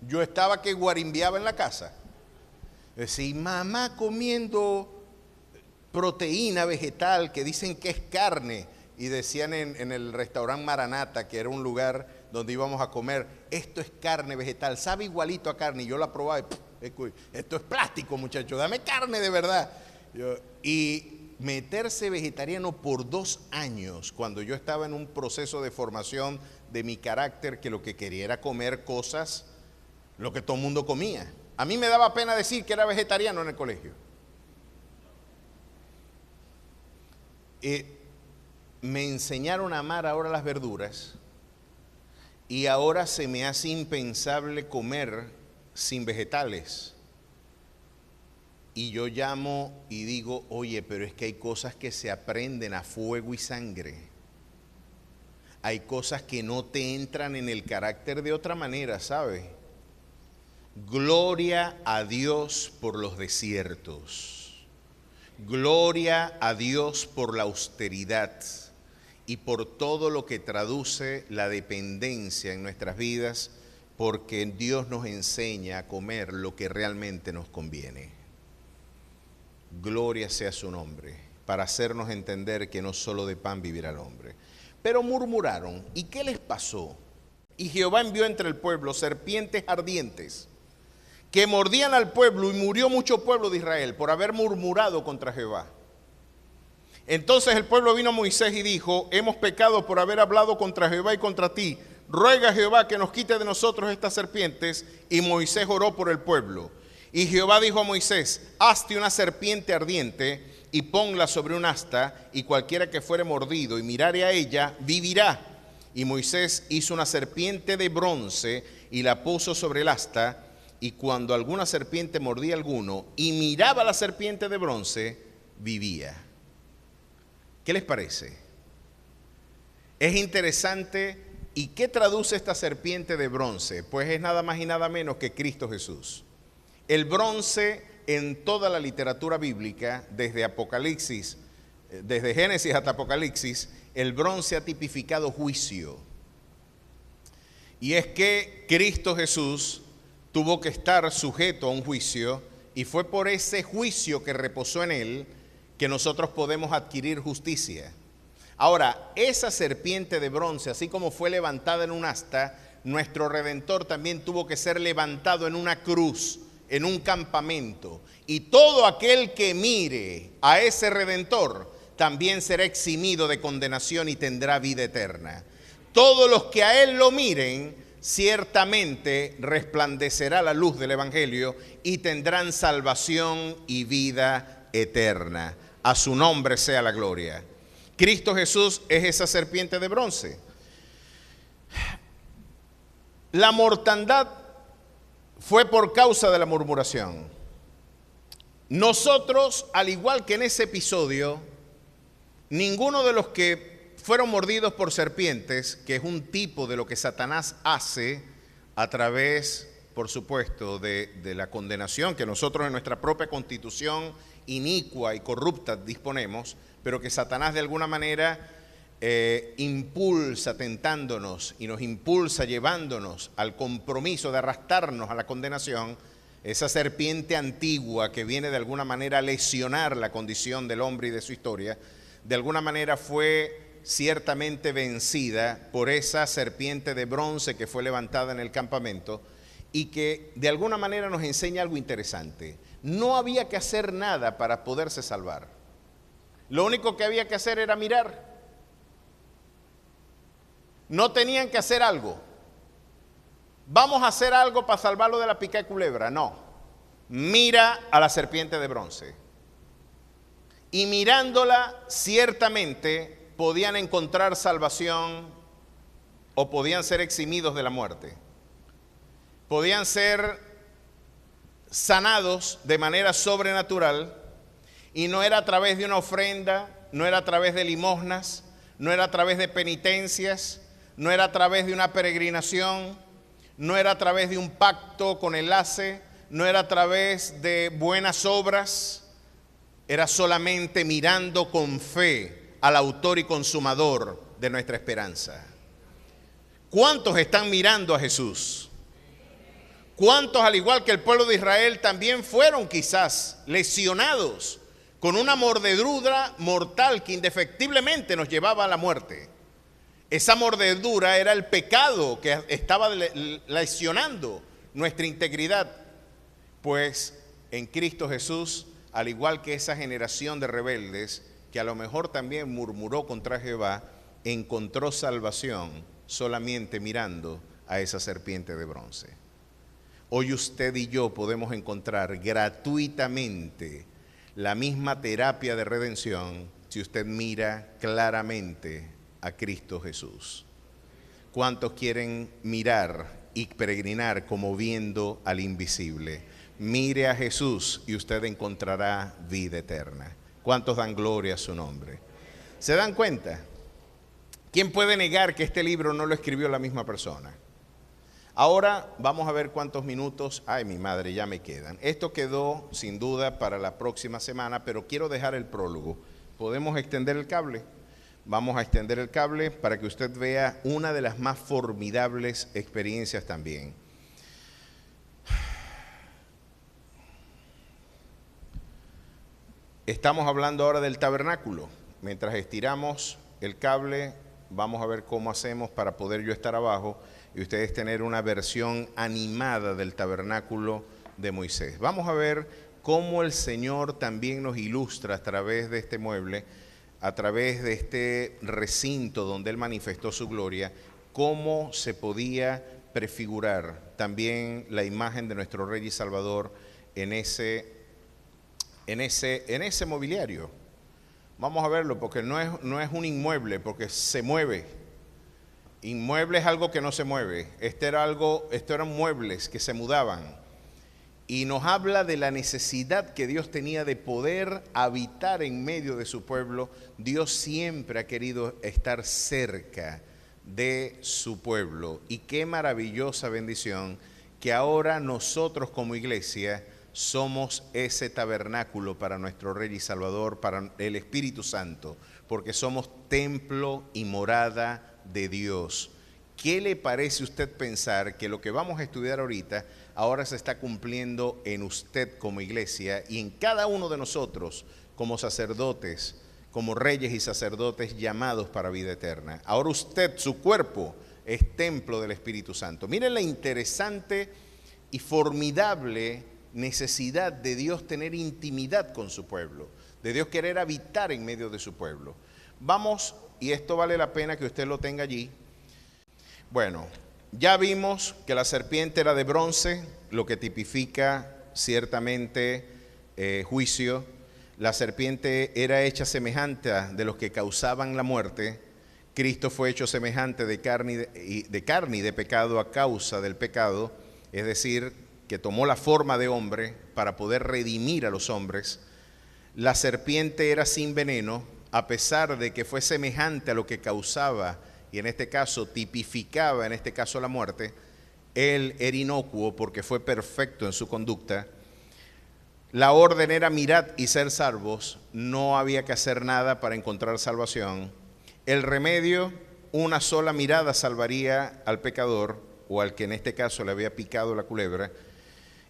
Yo estaba que guarimbiaba en la casa. Decía, mamá comiendo proteína vegetal que dicen que es carne, y decían en el restaurante Maranata, que era un lugar donde íbamos a comer, esto es carne vegetal, sabe igualito a carne, y yo la probaba y esto es plástico, muchachos, dame carne de verdad. Y meterse vegetariano por 2 años, cuando yo estaba en un proceso de formación de mi carácter, que lo que quería era comer cosas, lo que todo el mundo comía. A mí me daba pena decir que era vegetariano en el colegio. Me enseñaron a amar ahora las verduras y ahora se me hace impensable comer sin vegetales. Y yo llamo y digo, oye, pero es que hay cosas que se aprenden a fuego y sangre. Hay cosas que no te entran en el carácter de otra manera, ¿sabes? Gloria a Dios por los desiertos. Gloria a Dios por la austeridad y por todo lo que traduce la dependencia en nuestras vidas, porque Dios nos enseña a comer lo que realmente nos conviene. Gloria sea su nombre, para hacernos entender que no solo de pan vivirá el hombre. Pero murmuraron, ¿y qué les pasó? Y Jehová envió entre el pueblo serpientes ardientes, que mordían al pueblo, y murió mucho pueblo de Israel por haber murmurado contra Jehová. Entonces el pueblo vino a Moisés y dijo, hemos pecado por haber hablado contra Jehová y contra ti. Ruega a Jehová que nos quite de nosotros estas serpientes. Y Moisés oró por el pueblo. Y Jehová dijo a Moisés, hazte una serpiente ardiente y ponla sobre un asta, y cualquiera que fuere mordido y mirare a ella, vivirá. Y Moisés hizo una serpiente de bronce y la puso sobre el asta, y cuando alguna serpiente mordía a alguno y miraba a la serpiente de bronce, vivía. ¿Qué les parece? Es interesante. ¿Y qué traduce esta serpiente de bronce? Pues es nada más y nada menos que Cristo Jesús. El bronce en toda la literatura bíblica, desde Apocalipsis, desde Génesis hasta Apocalipsis, el bronce ha tipificado juicio. Y es que Cristo Jesús tuvo que estar sujeto a un juicio, y fue por ese juicio que reposó en él que nosotros podemos adquirir justicia. Ahora, esa serpiente de bronce, así como fue levantada en un asta, nuestro Redentor también tuvo que ser levantado en una cruz, en un campamento. Y todo aquel que mire a ese Redentor también será eximido de condenación y tendrá vida eterna. Todos los que a él lo miren, ciertamente resplandecerá la luz del Evangelio y tendrán salvación y vida eterna. A su nombre sea la gloria. Cristo Jesús es esa serpiente de bronce. La mortandad fue por causa de la murmuración. Nosotros, al igual que en ese episodio, ninguno de los que fueron mordidos por serpientes, que es un tipo de lo que Satanás hace a través, por supuesto, de la condenación que nosotros en nuestra propia constitución inicua y corrupta disponemos, pero que Satanás de alguna manera impulsa tentándonos y nos impulsa llevándonos al compromiso de arrastrarnos a la condenación. Esa serpiente antigua que viene de alguna manera a lesionar la condición del hombre y de su historia, de alguna manera fue ciertamente vencida por esa serpiente de bronce que fue levantada en el campamento y que de alguna manera nos enseña algo interesante. No había que hacer nada para poderse salvar. Lo único que había que hacer era mirar. No tenían que hacer algo. Vamos a hacer algo para salvarlo de la pica de culebra. No. Mira a la serpiente de bronce. Y mirándola, ciertamente podían encontrar salvación o podían ser eximidos de la muerte. Podían ser sanados de manera sobrenatural, y no era a través de una ofrenda, no era a través de limosnas, no era a través de penitencias, no era a través de una peregrinación, no era a través de un pacto con el hace, no era a través de buenas obras, era solamente mirando con fe al autor y consumador de nuestra esperanza. ¿Cuántos están mirando a Jesús? ¿Cuántos, al igual que el pueblo de Israel, también fueron quizás lesionados con una mordedura mortal que indefectiblemente nos llevaba a la muerte? Esa mordedura era el pecado que estaba lesionando nuestra integridad. Pues en Cristo Jesús, al igual que esa generación de rebeldes que a lo mejor también murmuró contra Jehová, encontró salvación solamente mirando a esa serpiente de bronce. Hoy usted y yo podemos encontrar gratuitamente la misma terapia de redención si usted mira claramente a Cristo Jesús. ¿Cuántos quieren mirar y peregrinar como viendo al invisible? Mire a Jesús y usted encontrará vida eterna. ¿Cuántos dan gloria a su nombre? ¿Se dan cuenta? ¿Quién puede negar que este libro no lo escribió la misma persona? Ahora vamos a ver cuántos minutos, ay mi madre, ya me quedan. Esto quedó sin duda para la próxima semana, pero quiero dejar el prólogo. ¿Podemos extender el cable? Vamos a extender el cable para que usted vea una de las más formidables experiencias también. Estamos hablando ahora del tabernáculo. Mientras estiramos el cable, vamos a ver cómo hacemos para poder yo estar abajo y ustedes tener una versión animada del tabernáculo de Moisés. Vamos a ver cómo el Señor también nos ilustra a través de este mueble, a través de este recinto donde Él manifestó su gloria, cómo se podía prefigurar también la imagen de nuestro Rey y Salvador en ese mobiliario. Vamos a verlo, porque no es un inmueble, porque se mueve. Inmueble es algo que no se mueve. Esto eran muebles que se mudaban. Y nos habla de la necesidad que Dios tenía de poder habitar en medio de su pueblo. Dios siempre ha querido estar cerca de su pueblo. Y qué maravillosa bendición que ahora nosotros como iglesia somos ese tabernáculo para nuestro Rey y Salvador, para el Espíritu Santo, porque somos templo y morada de Dios. ¿Qué le parece a usted pensar que lo que vamos a estudiar ahorita ahora se está cumpliendo en usted como iglesia y en cada uno de nosotros como sacerdotes, como reyes y sacerdotes llamados para vida eterna? Ahora usted, su cuerpo, es templo del Espíritu Santo. Miren la interesante y formidable necesidad de Dios tener intimidad con su pueblo, de Dios querer habitar en medio de su pueblo. Vamos, y esto vale la pena que usted lo tenga allí. Bueno, ya vimos que la serpiente era de bronce, lo que tipifica ciertamente juicio. La serpiente era hecha semejante a de los que causaban la muerte, Cristo fue hecho semejante de carne y de pecado a causa del pecado, es decir, que tomó la forma de hombre para poder redimir a los hombres. La serpiente era sin veneno, a pesar de que fue semejante a lo que causaba, y en este caso tipificaba, en este caso la muerte. Él era inocuo porque fue perfecto en su conducta. La orden era mirad y ser salvos, no había que hacer nada para encontrar salvación. El remedio, una sola mirada salvaría al pecador, o al que en este caso le había picado la culebra.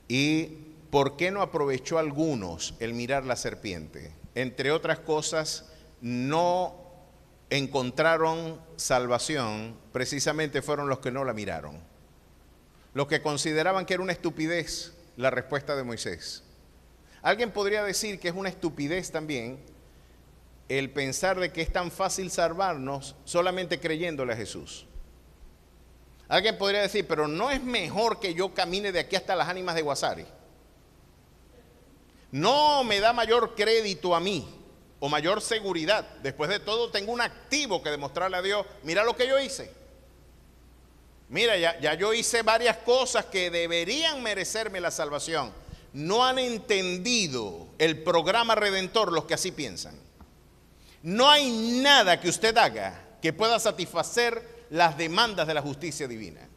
¿Y por qué no aprovechó a algunos el mirar la serpiente? Entre otras cosas, no encontraron salvación, precisamente fueron los que no la miraron. Los que consideraban que era una estupidez la respuesta de Moisés. Alguien podría decir que es una estupidez también el pensar de que es tan fácil salvarnos solamente creyéndole a Jesús. Alguien podría decir, pero no es mejor que yo camine de aquí hasta las ánimas de Guasari. No me da mayor crédito a mí o mayor seguridad. Después de todo tengo un activo que demostrarle a Dios. Mira lo que yo hice. Mira, ya yo hice varias cosas que deberían merecerme la salvación. No han entendido el programa redentor los que así piensan. No hay nada que usted haga que pueda satisfacer las demandas de la justicia divina.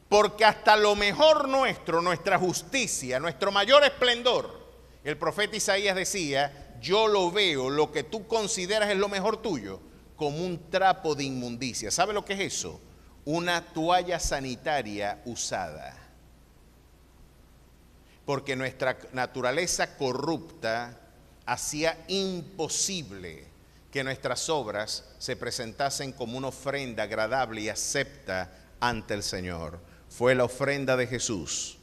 Porque hasta lo mejor nuestro, nuestra justicia, nuestro mayor esplendor, el profeta Isaías decía, yo lo veo, lo que tú consideras es lo mejor tuyo, como un trapo de inmundicia. ¿Sabe lo que es eso? Una toalla sanitaria usada. Porque nuestra naturaleza corrupta hacía imposible que nuestras obras se presentasen como una ofrenda agradable y acepta ante el Señor. Fue la ofrenda de Jesús,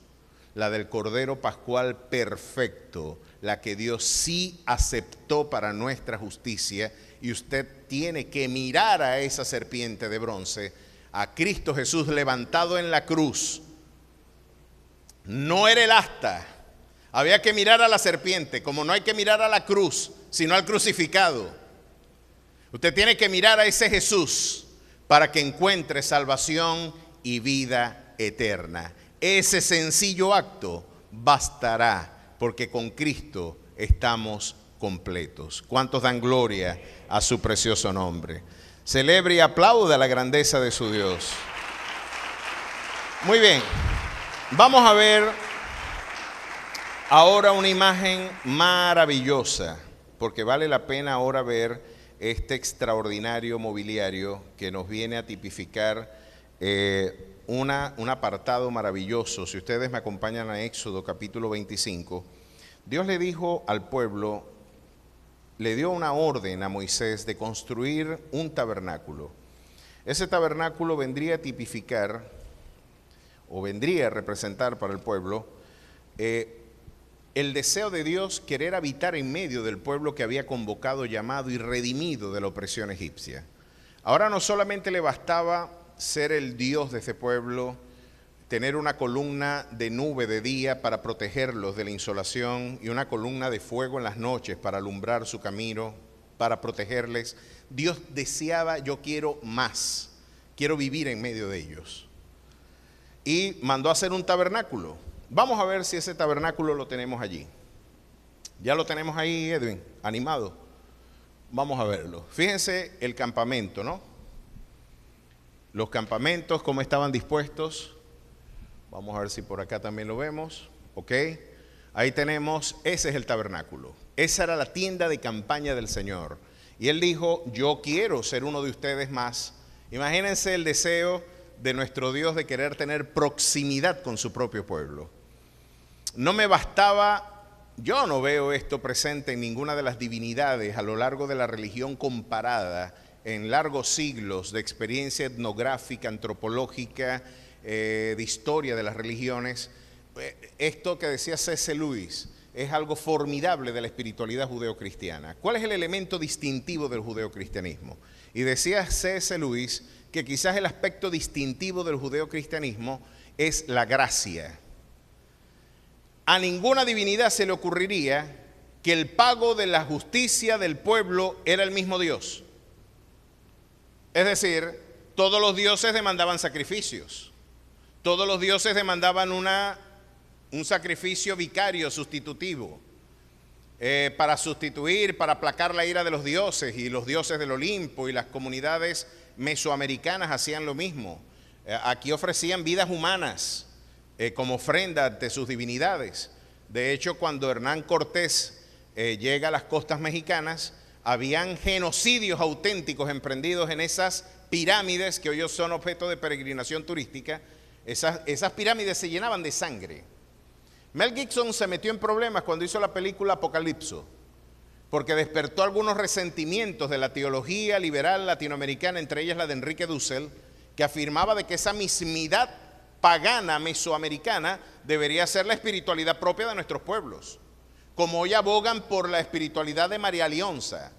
la del Cordero Pascual perfecto, la que Dios sí aceptó para nuestra justicia, y usted tiene que mirar a esa serpiente de bronce, a Cristo Jesús levantado en la cruz. No era el asta, había que mirar a la serpiente, como no hay que mirar a la cruz, sino al crucificado. Usted tiene que mirar a ese Jesús para que encuentre salvación y vida eterna. Ese sencillo acto bastará, porque con Cristo estamos completos. ¿Cuántos dan gloria a su precioso nombre? Celebre y aplauda la grandeza de su Dios. Muy bien, vamos a ver ahora una imagen maravillosa, porque vale la pena ahora ver este extraordinario mobiliario que nos viene a tipificar un apartado maravilloso. Si ustedes me acompañan a Éxodo capítulo 25, Dios le dijo al pueblo, le dio una orden a Moisés de construir un tabernáculo. Ese tabernáculo vendría a tipificar o vendría a representar para el pueblo el deseo de Dios querer habitar en medio del pueblo que había convocado, llamado y redimido de la opresión egipcia. Ahora no solamente le bastaba ser el Dios de ese pueblo, tener una columna de nube de día para protegerlos de la insolación y una columna de fuego en las noches para alumbrar su camino, para protegerles. Dios deseaba, yo quiero más, quiero vivir en medio de ellos. Y mandó a hacer un tabernáculo. Vamos a ver si ese tabernáculo lo tenemos allí. Ya lo tenemos ahí, Edwin, animado. Vamos a verlo. Fíjense el campamento, ¿no? Los campamentos, cómo estaban dispuestos. Vamos a ver si por acá también lo vemos. Ok. Ahí tenemos, ese es el tabernáculo. Esa era la tienda de campaña del Señor. Y Él dijo, yo quiero ser uno de ustedes más. Imagínense el deseo de nuestro Dios de querer tener proximidad con su propio pueblo. No me bastaba, yo no veo esto presente en ninguna de las divinidades a lo largo de la religión comparada en largos siglos de experiencia etnográfica, antropológica, de historia de las religiones. Esto que decía C.S. Lewis es algo formidable de la espiritualidad judeocristiana. ¿Cuál es el elemento distintivo del judeocristianismo? Y decía C.S. Lewis que quizás el aspecto distintivo del judeocristianismo es la gracia. A ninguna divinidad se le ocurriría que el pago de la justicia del pueblo era el mismo Dios. Es decir, todos los dioses demandaban sacrificios. Todos los dioses demandaban un sacrificio vicario, sustitutivo, para sustituir, para aplacar la ira de los dioses, y los dioses del Olimpo y las comunidades mesoamericanas hacían lo mismo. Aquí ofrecían vidas humanas como ofrenda ante sus divinidades. De hecho, cuando Hernán Cortés llega a las costas mexicanas, habían genocidios auténticos emprendidos en esas pirámides que hoy son objeto de peregrinación turística. Esas pirámides se llenaban de sangre. Mel Gibson se metió en problemas cuando hizo la película Apocalipso, porque despertó algunos resentimientos de la teología liberal latinoamericana, entre ellas la de Enrique Dussel, que afirmaba de que esa mismidad pagana mesoamericana debería ser la espiritualidad propia de nuestros pueblos. Como hoy abogan por la espiritualidad de María Leonza,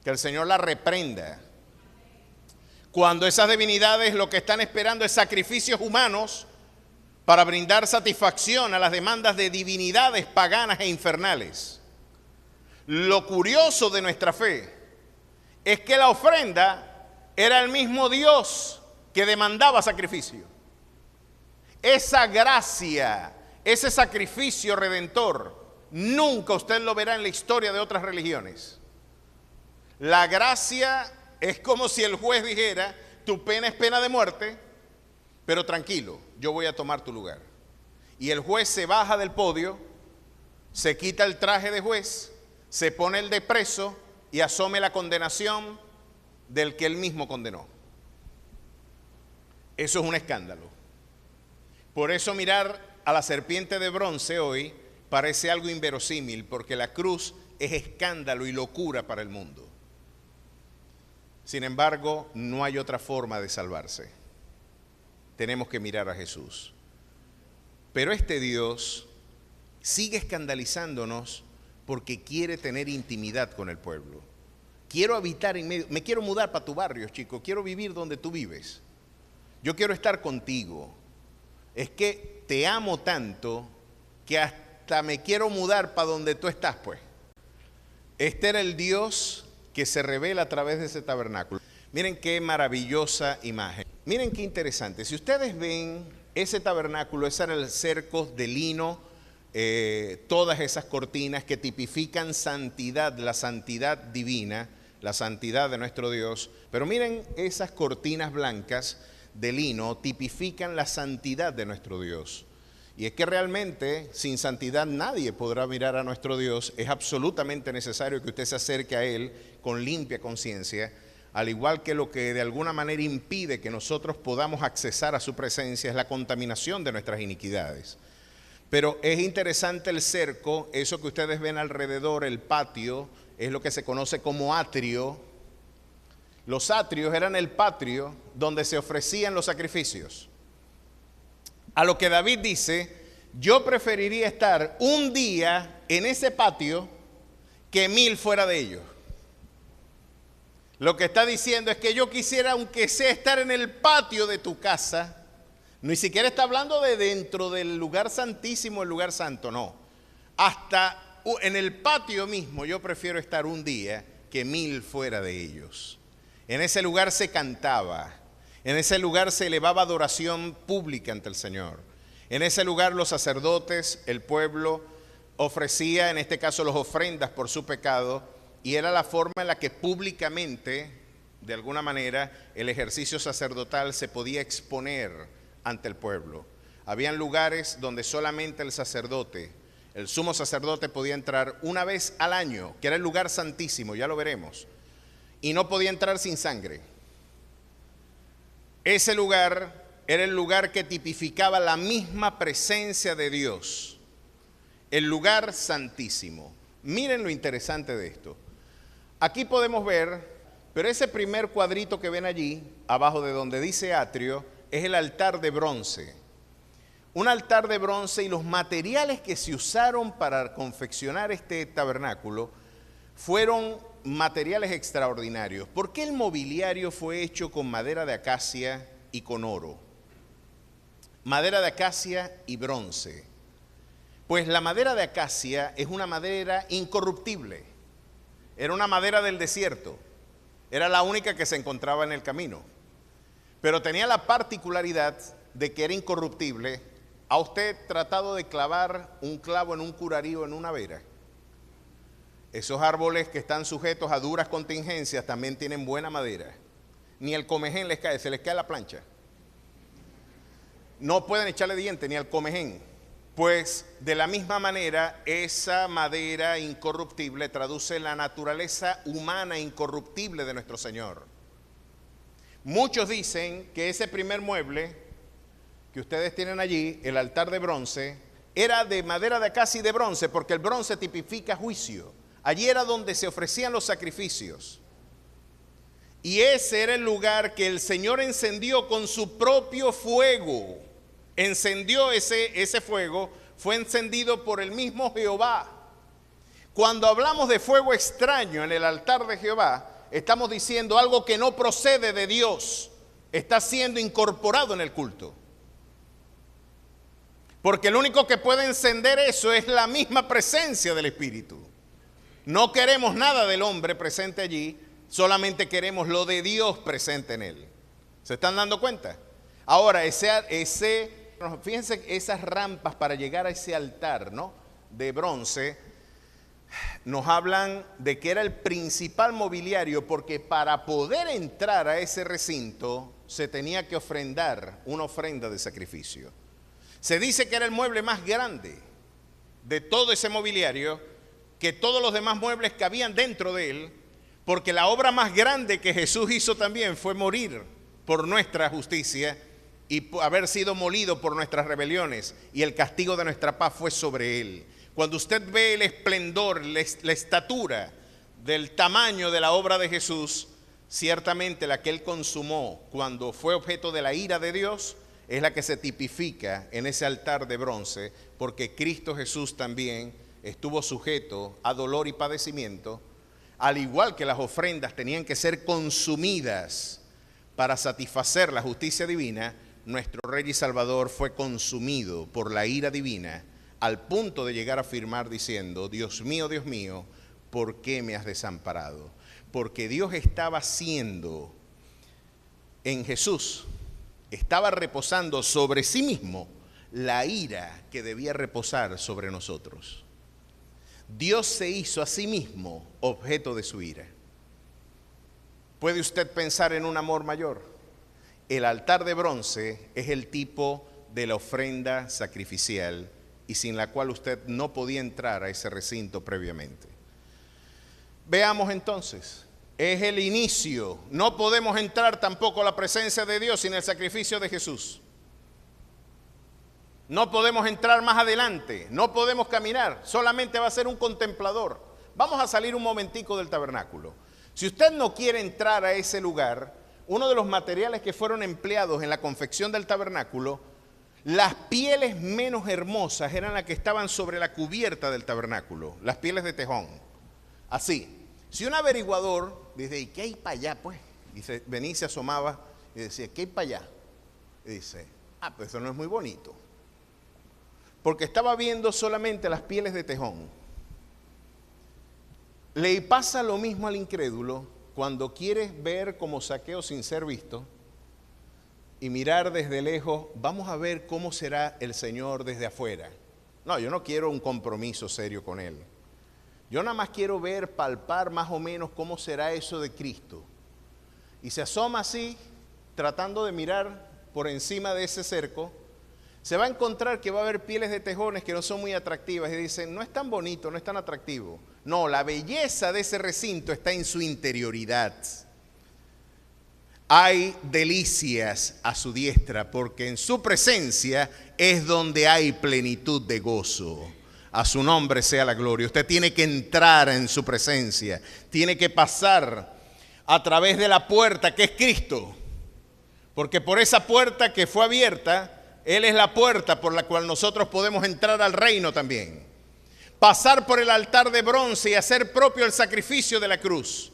que el Señor la reprenda. Cuando esas divinidades lo que están esperando es sacrificios humanos para brindar satisfacción a las demandas de divinidades paganas e infernales. Lo curioso de nuestra fe es que la ofrenda era el mismo Dios que demandaba sacrificio. Esa gracia, ese sacrificio redentor, nunca usted lo verá en la historia de otras religiones. La gracia es como si el juez dijera: tu pena es pena de muerte, pero tranquilo, yo voy a tomar tu lugar. Y el juez se baja del podio, se quita el traje de juez, se pone el de preso y asume la condenación del que él mismo condenó. Eso es un escándalo. Por eso mirar a la serpiente de bronce hoy parece algo inverosímil, porque la cruz es escándalo y locura para el mundo. Sin embargo, no hay otra forma de salvarse. Tenemos que mirar a Jesús. Pero este Dios sigue escandalizándonos porque quiere tener intimidad con el pueblo. Quiero habitar en medio, me quiero mudar para tu barrio, chico, quiero vivir donde tú vives. Yo quiero estar contigo. Es que te amo tanto que hasta me quiero mudar para donde tú estás, pues. Este era el Dios que se revela a través de ese tabernáculo. Miren qué maravillosa imagen. Miren qué interesante. Si ustedes ven ese tabernáculo, ese era el cerco de lino, todas esas cortinas que tipifican santidad, la santidad divina, la santidad de nuestro Dios. Pero miren, esas cortinas blancas de lino tipifican la santidad de nuestro Dios. Y es que realmente sin santidad nadie podrá mirar a nuestro Dios. Es absolutamente necesario que usted se acerque a Él con limpia conciencia, al igual que lo que de alguna manera impide que nosotros podamos accesar a su presencia es la contaminación de nuestras iniquidades. Pero es interesante el cerco, eso que ustedes ven alrededor, el patio, es lo que se conoce como atrio. Los atrios eran el patio donde se ofrecían los sacrificios. A lo que David dice: yo preferiría estar un día en ese patio que 1000 fuera de ellos. Lo que está diciendo es que yo quisiera, aunque sea, estar en el patio de tu casa. Ni siquiera está hablando de dentro del lugar santísimo, el lugar santo, no. Hasta en el patio mismo yo prefiero estar un día que 1000 fuera de ellos. En ese lugar se cantaba, en ese lugar se elevaba adoración pública ante el Señor. En ese lugar los sacerdotes, el pueblo, ofrecía en este caso las ofrendas por su pecado, y era la forma en la que públicamente, de alguna manera, el ejercicio sacerdotal se podía exponer ante el pueblo. Habían lugares donde solamente el sacerdote, el sumo sacerdote, podía entrar una vez al año, que era el lugar santísimo, ya lo veremos, y no podía entrar sin sangre. Ese lugar era el lugar que tipificaba la misma presencia de Dios, el lugar santísimo. Miren lo interesante de esto. Aquí podemos ver, pero ese primer cuadrito que ven allí, abajo de donde dice atrio, es el altar de bronce. Un altar de bronce, y los materiales que se usaron para confeccionar este tabernáculo fueron materiales extraordinarios. ¿Por qué el mobiliario fue hecho con madera de acacia y con oro? Madera de acacia y bronce. Pues la madera de acacia es una madera incorruptible. Era una madera del desierto. Era la única que se encontraba en el camino. Pero tenía la particularidad de que era incorruptible. ¿Ha usted tratado de clavar un clavo en un curarío en una vera? Esos árboles que están sujetos a duras contingencias también tienen buena madera. Ni el comején les cae, se les cae la plancha. No pueden echarle diente ni al comején. Pues de la misma manera, esa madera incorruptible traduce la naturaleza humana incorruptible de nuestro Señor. Muchos dicen que ese primer mueble que ustedes tienen allí, el altar de bronce, era de madera de casi de bronce, porque el bronce tipifica juicio. Allí era donde se ofrecían los sacrificios. Y ese era el lugar que el Señor encendió con su propio fuego. Encendió ese fuego, fue encendido por el mismo Jehová. Cuando hablamos de fuego extraño en el altar de Jehová, estamos diciendo algo que no procede de Dios, está siendo incorporado en el culto. Porque el único que puede encender eso es la misma presencia del Espíritu. No queremos nada del hombre presente allí, solamente queremos lo de Dios presente en él. ¿Se están dando cuenta? Ahora, fíjense esas rampas para llegar a ese altar, ¿no?, de bronce, nos hablan de que era el principal mobiliario, porque para poder entrar a ese recinto se tenía que ofrendar una ofrenda de sacrificio. Se dice que era el mueble más grande de todo ese mobiliario, que todos los demás muebles cabían dentro de él, porque la obra más grande que Jesús hizo también fue morir por nuestra justicia y haber sido molido por nuestras rebeliones, y el castigo de nuestra paz fue sobre él. Cuando usted ve el esplendor, la estatura del tamaño de la obra de Jesús, ciertamente la que él consumó cuando fue objeto de la ira de Dios es la que se tipifica en ese altar de bronce, porque Cristo Jesús también estuvo sujeto a dolor y padecimiento, al igual que las ofrendas tenían que ser consumidas para satisfacer la justicia divina. Nuestro Rey y Salvador fue consumido por la ira divina, al punto de llegar a afirmar diciendo: Dios mío, ¿por qué me has desamparado? Porque Dios estaba haciendo en Jesús, estaba reposando sobre sí mismo la ira que debía reposar sobre nosotros. Dios se hizo a sí mismo objeto de su ira. ¿Puede usted pensar en un amor mayor? El altar de bronce es el tipo de la ofrenda sacrificial, y sin la cual usted no podía entrar a ese recinto previamente. Veamos entonces, es el inicio. No podemos entrar tampoco a la presencia de Dios sin el sacrificio de Jesús. No podemos entrar más adelante, no podemos caminar, solamente va a ser un contemplador. Vamos a salir un momentico del tabernáculo. Si usted no quiere entrar a ese lugar, uno de los materiales que fueron empleados en la confección del tabernáculo, las pieles menos hermosas eran las que estaban sobre la cubierta del tabernáculo, las pieles de tejón. Así, si un averiguador dice: ¿y qué hay para allá, pues? Dice, venía y se asomaba y decía: ¿qué hay para allá? Y dice: pues eso no es muy bonito. Porque estaba viendo solamente las pieles de tejón. Le pasa lo mismo al incrédulo cuando quiere ver como Zaqueo sin ser visto y mirar desde lejos. Vamos a ver cómo será el Señor desde afuera. No, yo no quiero un compromiso serio con Él. Yo nada más quiero ver, palpar más o menos cómo será eso de Cristo. Y se asoma así, tratando de mirar por encima de ese cerco. Se va a encontrar que va a haber pieles de tejones que no son muy atractivas, y dicen: no es tan bonito, no es tan atractivo. No, la belleza de ese recinto está en su interioridad. Hay delicias a su diestra, porque en su presencia es donde hay plenitud de gozo. A su nombre sea la gloria. Usted tiene que entrar en su presencia, tiene que pasar a través de la puerta que es Cristo, porque por esa puerta que fue abierta, Él es la puerta por la cual nosotros podemos entrar al reino también. Pasar por el altar de bronce y hacer propio el sacrificio de la cruz.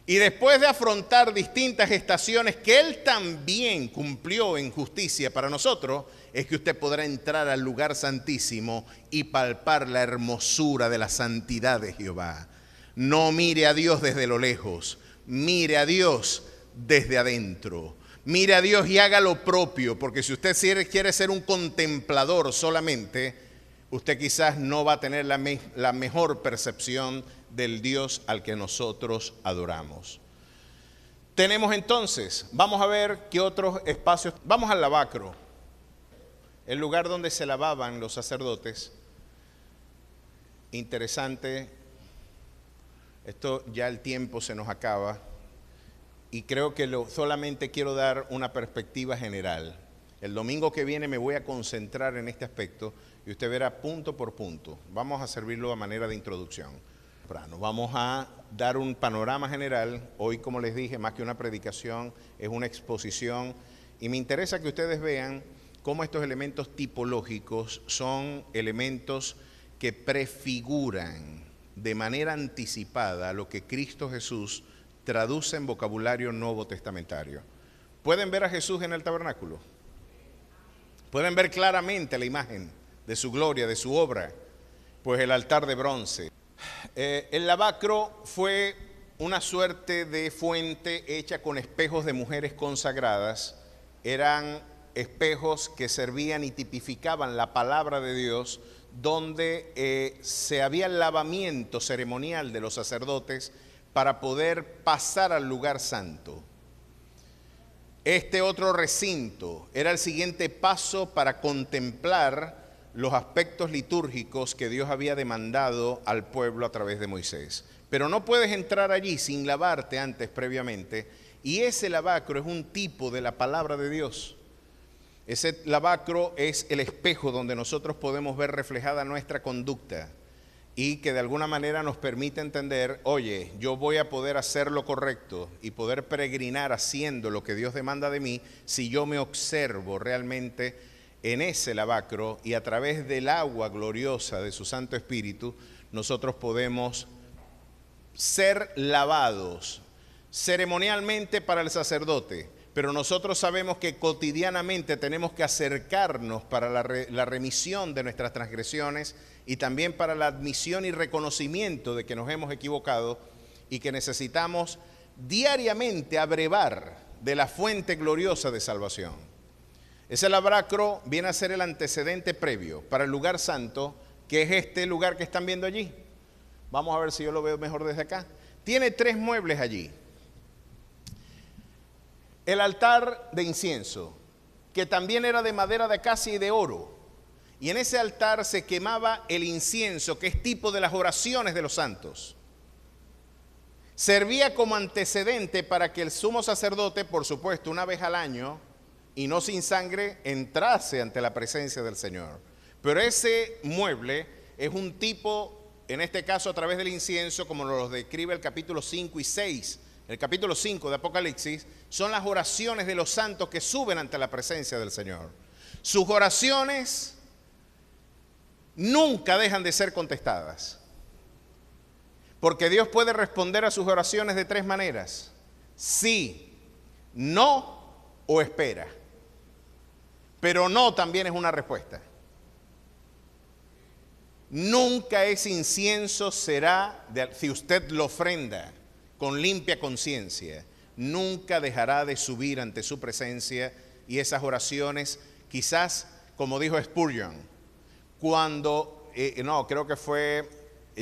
Y después de afrontar distintas estaciones que Él también cumplió en justicia para nosotros, es que usted podrá entrar al lugar santísimo y palpar la hermosura de la santidad de Jehová. No mire a Dios desde lo lejos, mire a Dios desde adentro. Mire a Dios y haga lo propio, porque si usted quiere ser un contemplador solamente, usted quizás no va a tener la mejor percepción del Dios al que nosotros adoramos. Tenemos entonces, vamos a ver qué otros espacios. Vamos al lavacro, el lugar donde se lavaban los sacerdotes. Interesante, esto ya el tiempo se nos acaba. Y creo que solamente quiero dar una perspectiva general. El domingo que viene me voy a concentrar en este aspecto y usted verá punto por punto. Vamos a servirlo a manera de introducción. Vamos a dar un panorama general. Hoy, como les dije, más que una predicación, es una exposición. Y me interesa que ustedes vean cómo estos elementos tipológicos son elementos que prefiguran de manera anticipada lo que Cristo Jesús traduce en vocabulario nuevo testamentario. ¿Pueden ver a Jesús en el tabernáculo? ¿Pueden ver claramente la imagen de su gloria, de su obra? Pues el altar de bronce. El lavacro fue una suerte de fuente hecha con espejos de mujeres consagradas. Eran espejos que servían y tipificaban la palabra de Dios, donde se había el lavamiento ceremonial de los sacerdotes para poder pasar al lugar santo. Este otro recinto era el siguiente paso para contemplar los aspectos litúrgicos que Dios había demandado al pueblo a través de Moisés. Pero no puedes entrar allí sin lavarte antes previamente, y ese lavacro es un tipo de la palabra de Dios. Ese lavacro es el espejo donde nosotros podemos ver reflejada nuestra conducta y que de alguna manera nos permite entender, oye, yo voy a poder hacer lo correcto y poder peregrinar haciendo lo que Dios demanda de mí si yo me observo realmente en ese lavacro, y a través del agua gloriosa de su Santo Espíritu nosotros podemos ser lavados ceremonialmente para el sacerdote. Pero nosotros sabemos que cotidianamente tenemos que acercarnos para la remisión de nuestras transgresiones y también para la admisión y reconocimiento de que nos hemos equivocado y que necesitamos diariamente abrevar de la fuente gloriosa de salvación. Ese lavacro viene a ser el antecedente previo para el lugar santo, que es este lugar que están viendo allí. Vamos a ver si yo lo veo mejor desde acá. Tiene 3 muebles allí. El altar de incienso, que también era de madera de acacia y de oro. Y en ese altar se quemaba el incienso, que es tipo de las oraciones de los santos. Servía como antecedente para que el sumo sacerdote, por supuesto, una vez al año, y no sin sangre, entrase ante la presencia del Señor. Pero ese mueble es un tipo, en este caso a través del incienso, como nos lo describe el capítulo 5 y 6. El capítulo 5 de Apocalipsis son las oraciones de los santos que suben ante la presencia del Señor. Sus oraciones nunca dejan de ser contestadas, porque Dios puede responder a sus oraciones de 3 maneras: sí, no o espera. Pero no también es una respuesta. Nunca ese incienso será, si usted lo ofrenda con limpia conciencia, nunca dejará de subir ante su presencia. Y esas oraciones, quizás, como dijo Spurgeon, creo que fue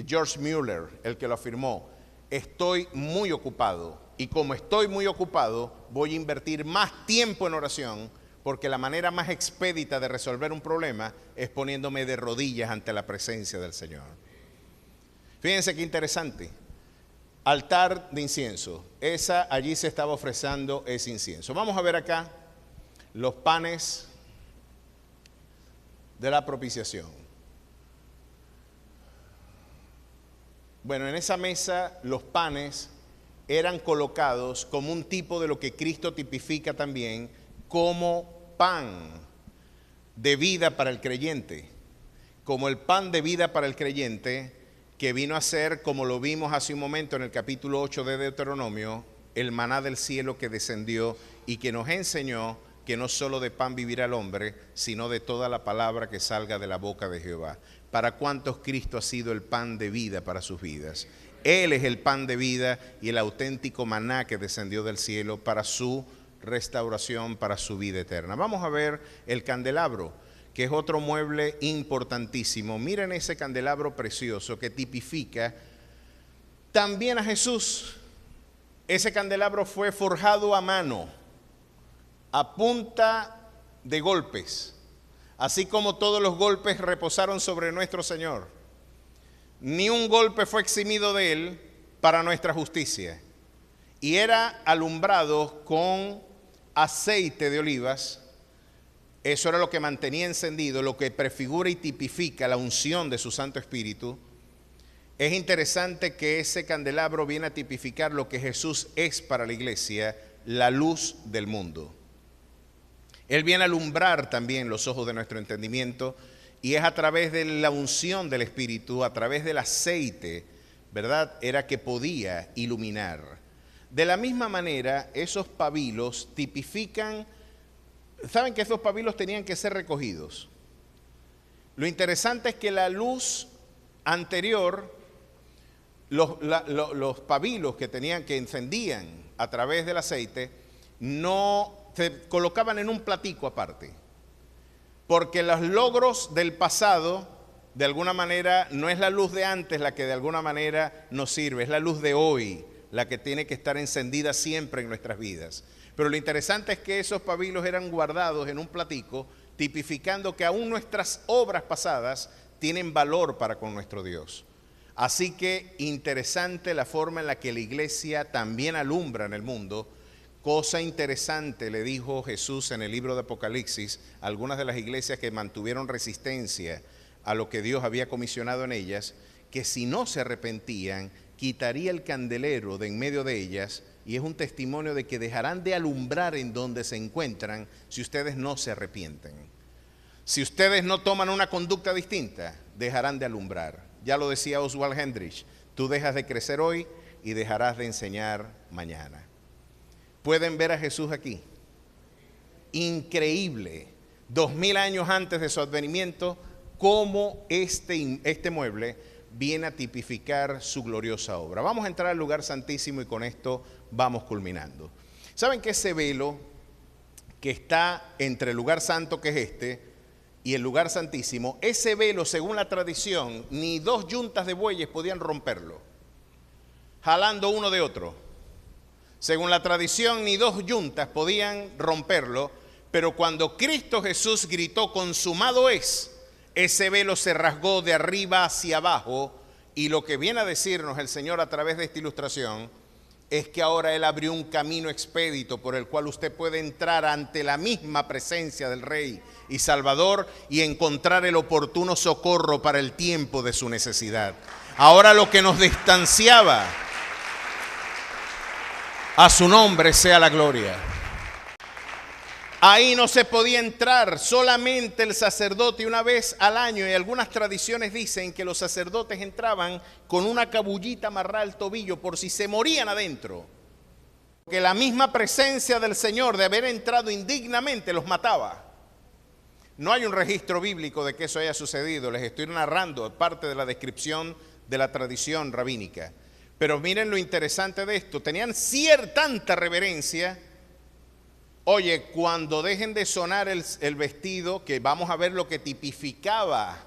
George Mueller el que lo afirmó: estoy muy ocupado, y como estoy muy ocupado, voy a invertir más tiempo en oración, porque la manera más expedita de resolver un problema es poniéndome de rodillas ante la presencia del Señor. Fíjense qué interesante. Altar de incienso. Allí se estaba ofreciendo ese incienso. Vamos a ver acá los panes de la propiciación. Bueno, en esa mesa los panes eran colocados como un tipo de lo que Cristo tipifica también como pan de vida para el creyente, como el pan de vida para el creyente, que vino a ser, como lo vimos hace un momento en el capítulo 8 de Deuteronomio, el maná del cielo que descendió y que nos enseñó que no solo de pan vivirá el hombre, sino de toda la palabra que salga de la boca de Jehová. ¿Para cuántos Cristo ha sido el pan de vida para sus vidas? Él es el pan de vida y el auténtico maná que descendió del cielo para su restauración, para su vida eterna. Vamos a ver el candelabro, que es otro mueble importantísimo. Miren ese candelabro precioso que tipifica también a Jesús. Ese candelabro fue forjado a mano, a punta de golpes, así como todos los golpes reposaron sobre nuestro Señor. Ni un golpe fue eximido de él para nuestra justicia. Y era alumbrado con aceite de olivas. Eso era lo que mantenía encendido, lo que prefigura y tipifica la unción de su Santo Espíritu. Es interesante que ese candelabro viene a tipificar lo que Jesús es para la iglesia, la luz del mundo. Él viene a alumbrar también los ojos de nuestro entendimiento, y es a través de la unción del Espíritu, a través del aceite, ¿verdad? Era que podía iluminar. De la misma manera, esos pabilos tipifican, ¿saben que esos pabilos tenían que ser recogidos? Lo interesante es que la luz anterior, los pabilos que encendían a través del aceite, no se colocaban en un platico aparte, porque los logros del pasado, de alguna manera, no es la luz de antes la que de alguna manera nos sirve, es la luz de hoy la que tiene que estar encendida siempre en nuestras vidas. Pero lo interesante es que esos pabilos eran guardados en un platico, tipificando que aún nuestras obras pasadas tienen valor para con nuestro Dios. Así que interesante la forma en la que la iglesia también alumbra en el mundo. Cosa interesante le dijo Jesús en el libro de Apocalipsis a algunas de las iglesias que mantuvieron resistencia a lo que Dios había comisionado en ellas, que si no se arrepentían, quitaría el candelero de en medio de ellas, y es un testimonio de que dejarán de alumbrar en donde se encuentran si ustedes no se arrepienten. Si ustedes no toman una conducta distinta, dejarán de alumbrar. Ya lo decía Oswald Hendrich, tú dejas de crecer hoy y dejarás de enseñar mañana. ¿Pueden ver a Jesús aquí? Increíble, 2000 años antes de su advenimiento, cómo este mueble viene a tipificar su gloriosa obra. Vamos a entrar al lugar santísimo y con esto vamos culminando. ¿Saben que ese velo que está entre el lugar santo, que es este, y el lugar santísimo, ese velo, según la tradición, ni dos yuntas de bueyes podían romperlo, jalando uno de otro? Según la tradición, ni dos yuntas podían romperlo, pero cuando Cristo Jesús gritó, consumado es, ese velo se rasgó de arriba hacia abajo, y lo que viene a decirnos el Señor a través de esta ilustración es que ahora Él abrió un camino expedito por el cual usted puede entrar ante la misma presencia del Rey y Salvador y encontrar el oportuno socorro para el tiempo de su necesidad. Ahora lo que nos distanciaba, a su nombre sea la gloria. Ahí no se podía entrar, solamente el sacerdote una vez al año, y algunas tradiciones dicen que los sacerdotes entraban con una cabullita amarrada al tobillo por si se morían adentro, porque la misma presencia del Señor de haber entrado indignamente los mataba. No hay un registro bíblico de que eso haya sucedido, les estoy narrando parte de la descripción de la tradición rabínica. Pero miren lo interesante de esto, tenían tanta reverencia. Oye, cuando dejen de sonar el vestido, que vamos a ver lo que tipificaba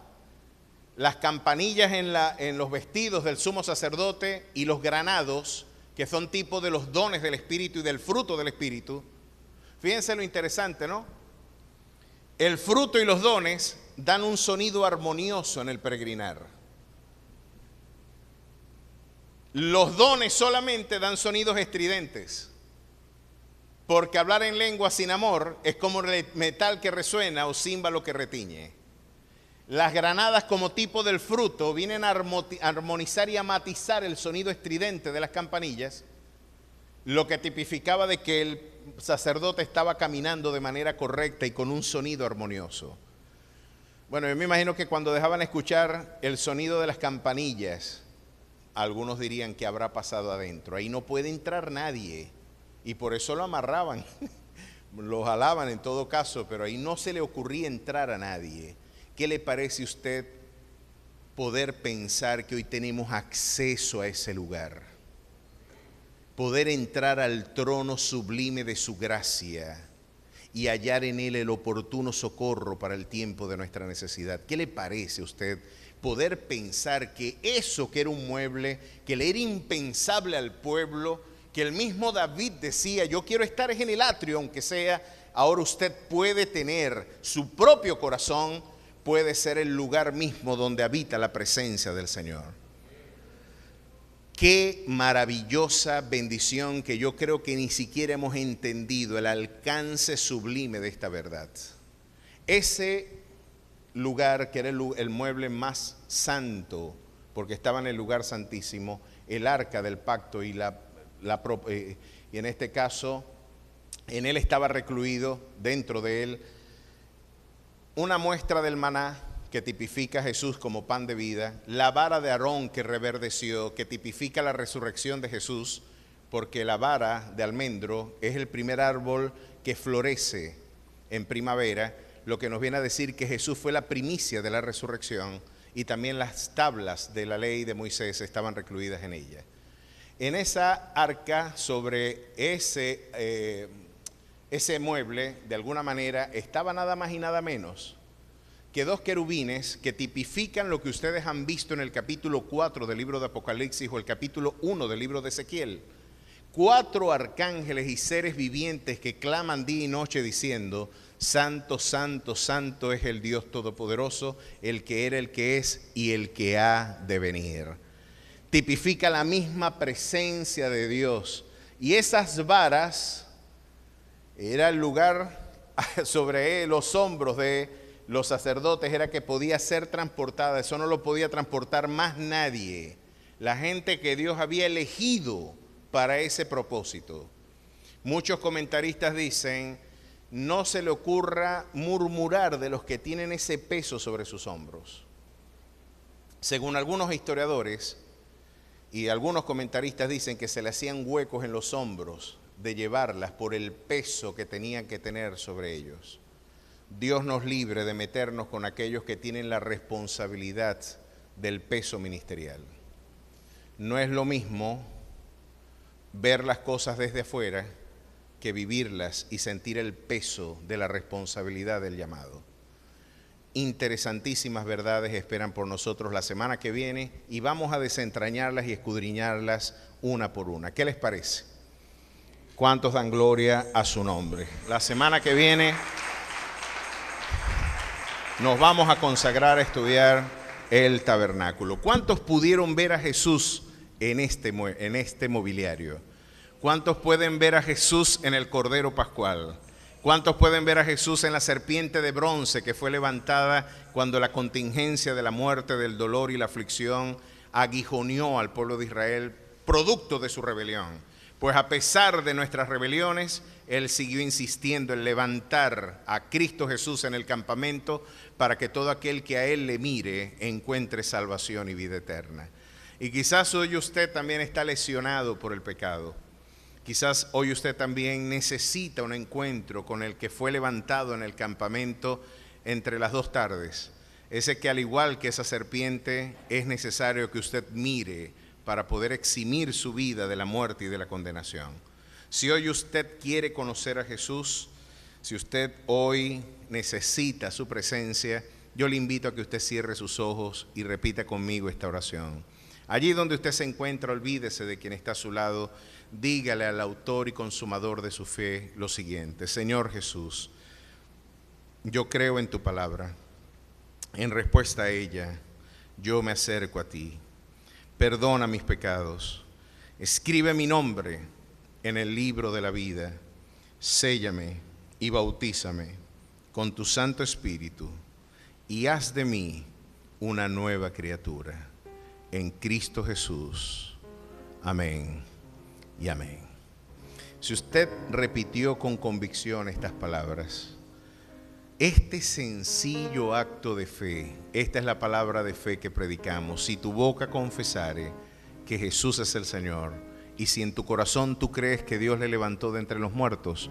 las campanillas en los vestidos del sumo sacerdote y los granados, que son tipo de los dones del Espíritu y del fruto del Espíritu. Fíjense lo interesante, ¿no? El fruto y los dones dan un sonido armonioso en el peregrinar. Los dones solamente dan sonidos estridentes, porque hablar en lengua sin amor es como metal que resuena o címbalo que retiñe. Las granadas, como tipo del fruto, vienen a armonizar y a matizar el sonido estridente de las campanillas, lo que tipificaba de que el sacerdote estaba caminando de manera correcta y con un sonido armonioso. Bueno, yo me imagino que cuando dejaban escuchar el sonido de las campanillas, algunos dirían que habrá pasado adentro. Ahí no puede entrar nadie. Y por eso lo amarraban, lo jalaban en todo caso, pero ahí no se le ocurría entrar a nadie. ¿Qué le parece a usted poder pensar que hoy tenemos acceso a ese lugar, poder entrar al trono sublime de su gracia y hallar en él el oportuno socorro para el tiempo de nuestra necesidad. ¿Qué le parece a usted poder pensar que eso que era un mueble, que le era impensable al pueblo, que el mismo David decía, yo quiero estar en el atrio aunque sea, ahora usted puede tener su propio corazón, puede ser el lugar mismo donde habita la presencia del Señor? Qué maravillosa bendición, que yo creo que ni siquiera hemos entendido el alcance sublime de esta verdad. Ese lugar que era el mueble más santo, porque estaba en el lugar santísimo, el arca del pacto y y en este caso en él estaba recluido, dentro de él, una muestra del maná que tipifica a Jesús como pan de vida, la vara de Aarón que reverdeció, que tipifica la resurrección de Jesús, porque la vara de almendro es el primer árbol que florece en primavera, lo que nos viene a decir que Jesús fue la primicia de la resurrección, y también las tablas de la ley de Moisés estaban recluidas en ella. En esa arca, sobre ese mueble, de alguna manera, estaba nada más y nada menos que dos querubines que tipifican lo que ustedes han visto en el capítulo 4 del libro de Apocalipsis o el capítulo 1 del libro de Ezequiel. 4 arcángeles y seres vivientes que claman día y noche diciendo, santo, santo, santo es el Dios Todopoderoso, el que era, el que es y el que ha de venir. Tipifica la misma presencia de Dios. Y esas varas era el lugar sobre los hombros de los sacerdotes, era que podía ser transportada. Eso no lo podía transportar más nadie. La gente que Dios había elegido para ese propósito. Muchos comentaristas dicen, no se le ocurra murmurar de los que tienen ese peso sobre sus hombros. Según algunos historiadores y algunos comentaristas dicen que se le hacían huecos en los hombros de llevarlas por el peso que tenían que tener sobre ellos. Dios nos libre de meternos con aquellos que tienen la responsabilidad del peso ministerial. No es lo mismo ver las cosas desde afuera que vivirlas y sentir el peso de la responsabilidad del llamado. Interesantísimas verdades esperan por nosotros la semana que viene y vamos a desentrañarlas y escudriñarlas una por una. ¿Qué les parece? ¿Cuántos dan gloria a su nombre? La semana que viene nos vamos a consagrar a estudiar el tabernáculo. ¿Cuántos pudieron ver a Jesús en este mobiliario? ¿Cuántos pueden ver a Jesús en el Cordero Pascual? ¿Cuántos pueden ver a Jesús en la serpiente de bronce que fue levantada cuando la contingencia de la muerte, del dolor y la aflicción aguijoneó al pueblo de Israel, producto de su rebelión? Pues a pesar de nuestras rebeliones, Él siguió insistiendo en levantar a Cristo Jesús en el campamento para que todo aquel que a Él le mire encuentre salvación y vida eterna. Y quizás hoy usted también está lesionado por el pecado. Quizás hoy usted también necesita un encuentro con el que fue levantado en el campamento entre las 2 tardes. Ese que al igual que esa serpiente es necesario que usted mire para poder eximir su vida de la muerte y de la condenación. Si hoy usted quiere conocer a Jesús, si usted hoy necesita su presencia, yo le invito a que usted cierre sus ojos y repita conmigo esta oración. Allí donde usted se encuentra, olvídese de quien está a su lado, dígale al autor y consumador de su fe lo siguiente: Señor Jesús, yo creo en tu palabra. En respuesta a ella, yo me acerco a ti. Perdona mis pecados. Escribe mi nombre en el libro de la vida. Séllame y bautízame con tu Santo Espíritu y haz de mí una nueva criatura. En Cristo Jesús. Amén y amén. Si usted repitió con convicción estas palabras, este sencillo acto de fe, esta es la palabra de fe que predicamos: si tu boca confesare que Jesús es el Señor, y si en tu corazón tú crees que Dios le levantó de entre los muertos,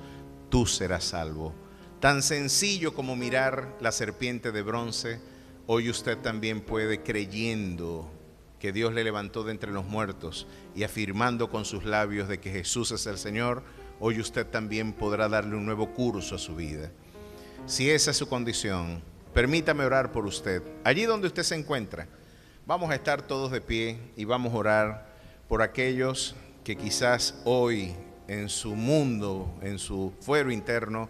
tú serás salvo. Tan sencillo como mirar la serpiente de bronce, hoy usted también puede, creyendo que Dios le levantó de entre los muertos y afirmando con sus labios de que Jesús es el Señor, hoy usted también podrá darle un nuevo curso a su vida. Si esa es su condición, permítame orar por usted. Allí donde usted se encuentra, vamos a estar todos de pie y vamos a orar por aquellos que quizás hoy en su mundo, en su fuero interno,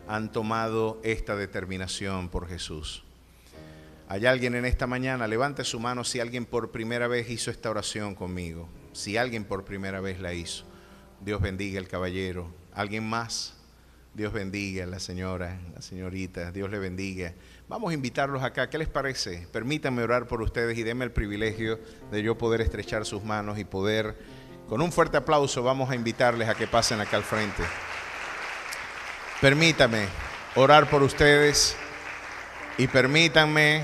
han tomado esta determinación por Jesús. ¿Hay alguien en esta mañana? Levante su mano si alguien por primera vez hizo esta oración conmigo. Si alguien por primera vez la hizo. Dios bendiga al caballero. ¿Alguien más? Dios bendiga a la señora, la señorita. Dios le bendiga. Vamos a invitarlos acá. ¿Qué les parece? Permítanme orar por ustedes y denme el privilegio de yo poder estrechar sus manos y poder, con un fuerte aplauso, vamos a invitarles a que pasen acá al frente. Permítame orar por ustedes y permítanme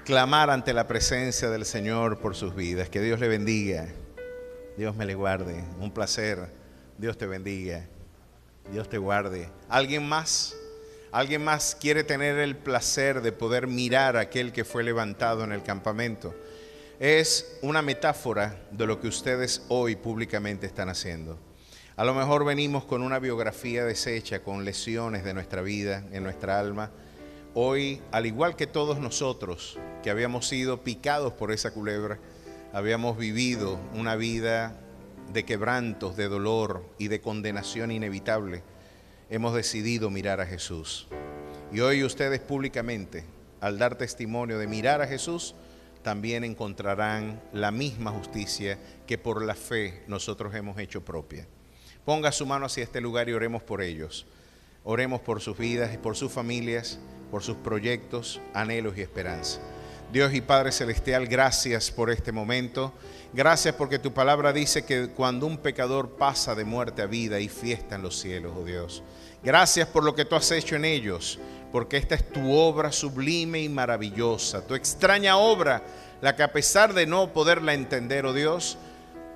clamar ante la presencia del Señor por sus vidas. Que Dios le bendiga. Dios me le guarde. Un placer. Dios te bendiga. Dios te guarde. ¿Alguien más? ¿Alguien más quiere tener el placer de poder mirar a aquel que fue levantado en el campamento? Es una metáfora de lo que ustedes hoy públicamente están haciendo. A lo mejor venimos con una biografía deshecha, con lesiones de nuestra vida, en nuestra alma. Hoy, al igual que todos nosotros que habíamos sido picados por esa culebra, habíamos vivido una vida de quebrantos, de dolor y de condenación inevitable, hemos decidido mirar a Jesús. Y hoy ustedes públicamente, al dar testimonio de mirar a Jesús, también encontrarán la misma justicia que por la fe nosotros hemos hecho propia. Ponga su mano hacia este lugar y oremos por ellos. Oremos por sus vidas y por sus familias, por sus proyectos, anhelos y esperanza. Dios y Padre Celestial, gracias por este momento. Gracias porque tu palabra dice que cuando un pecador pasa de muerte a vida hay fiesta en los cielos, oh Dios. Gracias por lo que tú has hecho en ellos, porque esta es tu obra sublime y maravillosa, tu extraña obra, la que a pesar de no poderla entender, oh Dios,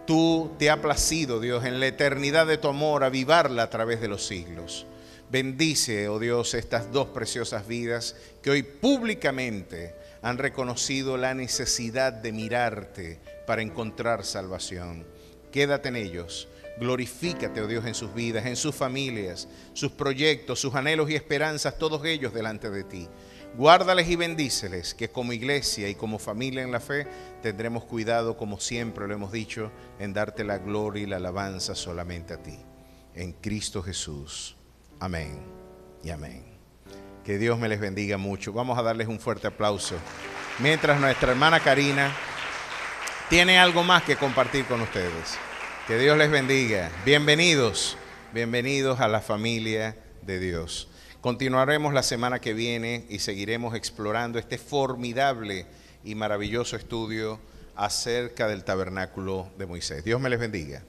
tú te ha placido, Dios, en la eternidad de tu amor, avivarla a través de los siglos. Bendice, oh Dios, estas dos preciosas vidas que hoy públicamente han reconocido la necesidad de mirarte para encontrar salvación. Quédate en ellos, glorifícate, oh Dios, en sus vidas, en sus familias, sus proyectos, sus anhelos y esperanzas, todos ellos delante de ti. Guárdales y bendíceles, que como iglesia y como familia en la fe tendremos cuidado, como siempre lo hemos dicho, en darte la gloria y la alabanza solamente a ti. En Cristo Jesús. Amén y amén. Que Dios me les bendiga mucho. Vamos a darles un fuerte aplauso. Mientras nuestra hermana Karina tiene algo más que compartir con ustedes. Que Dios les bendiga. Bienvenidos, bienvenidos a la familia de Dios. Continuaremos la semana que viene y seguiremos explorando este formidable y maravilloso estudio acerca del tabernáculo de Moisés. Dios me les bendiga.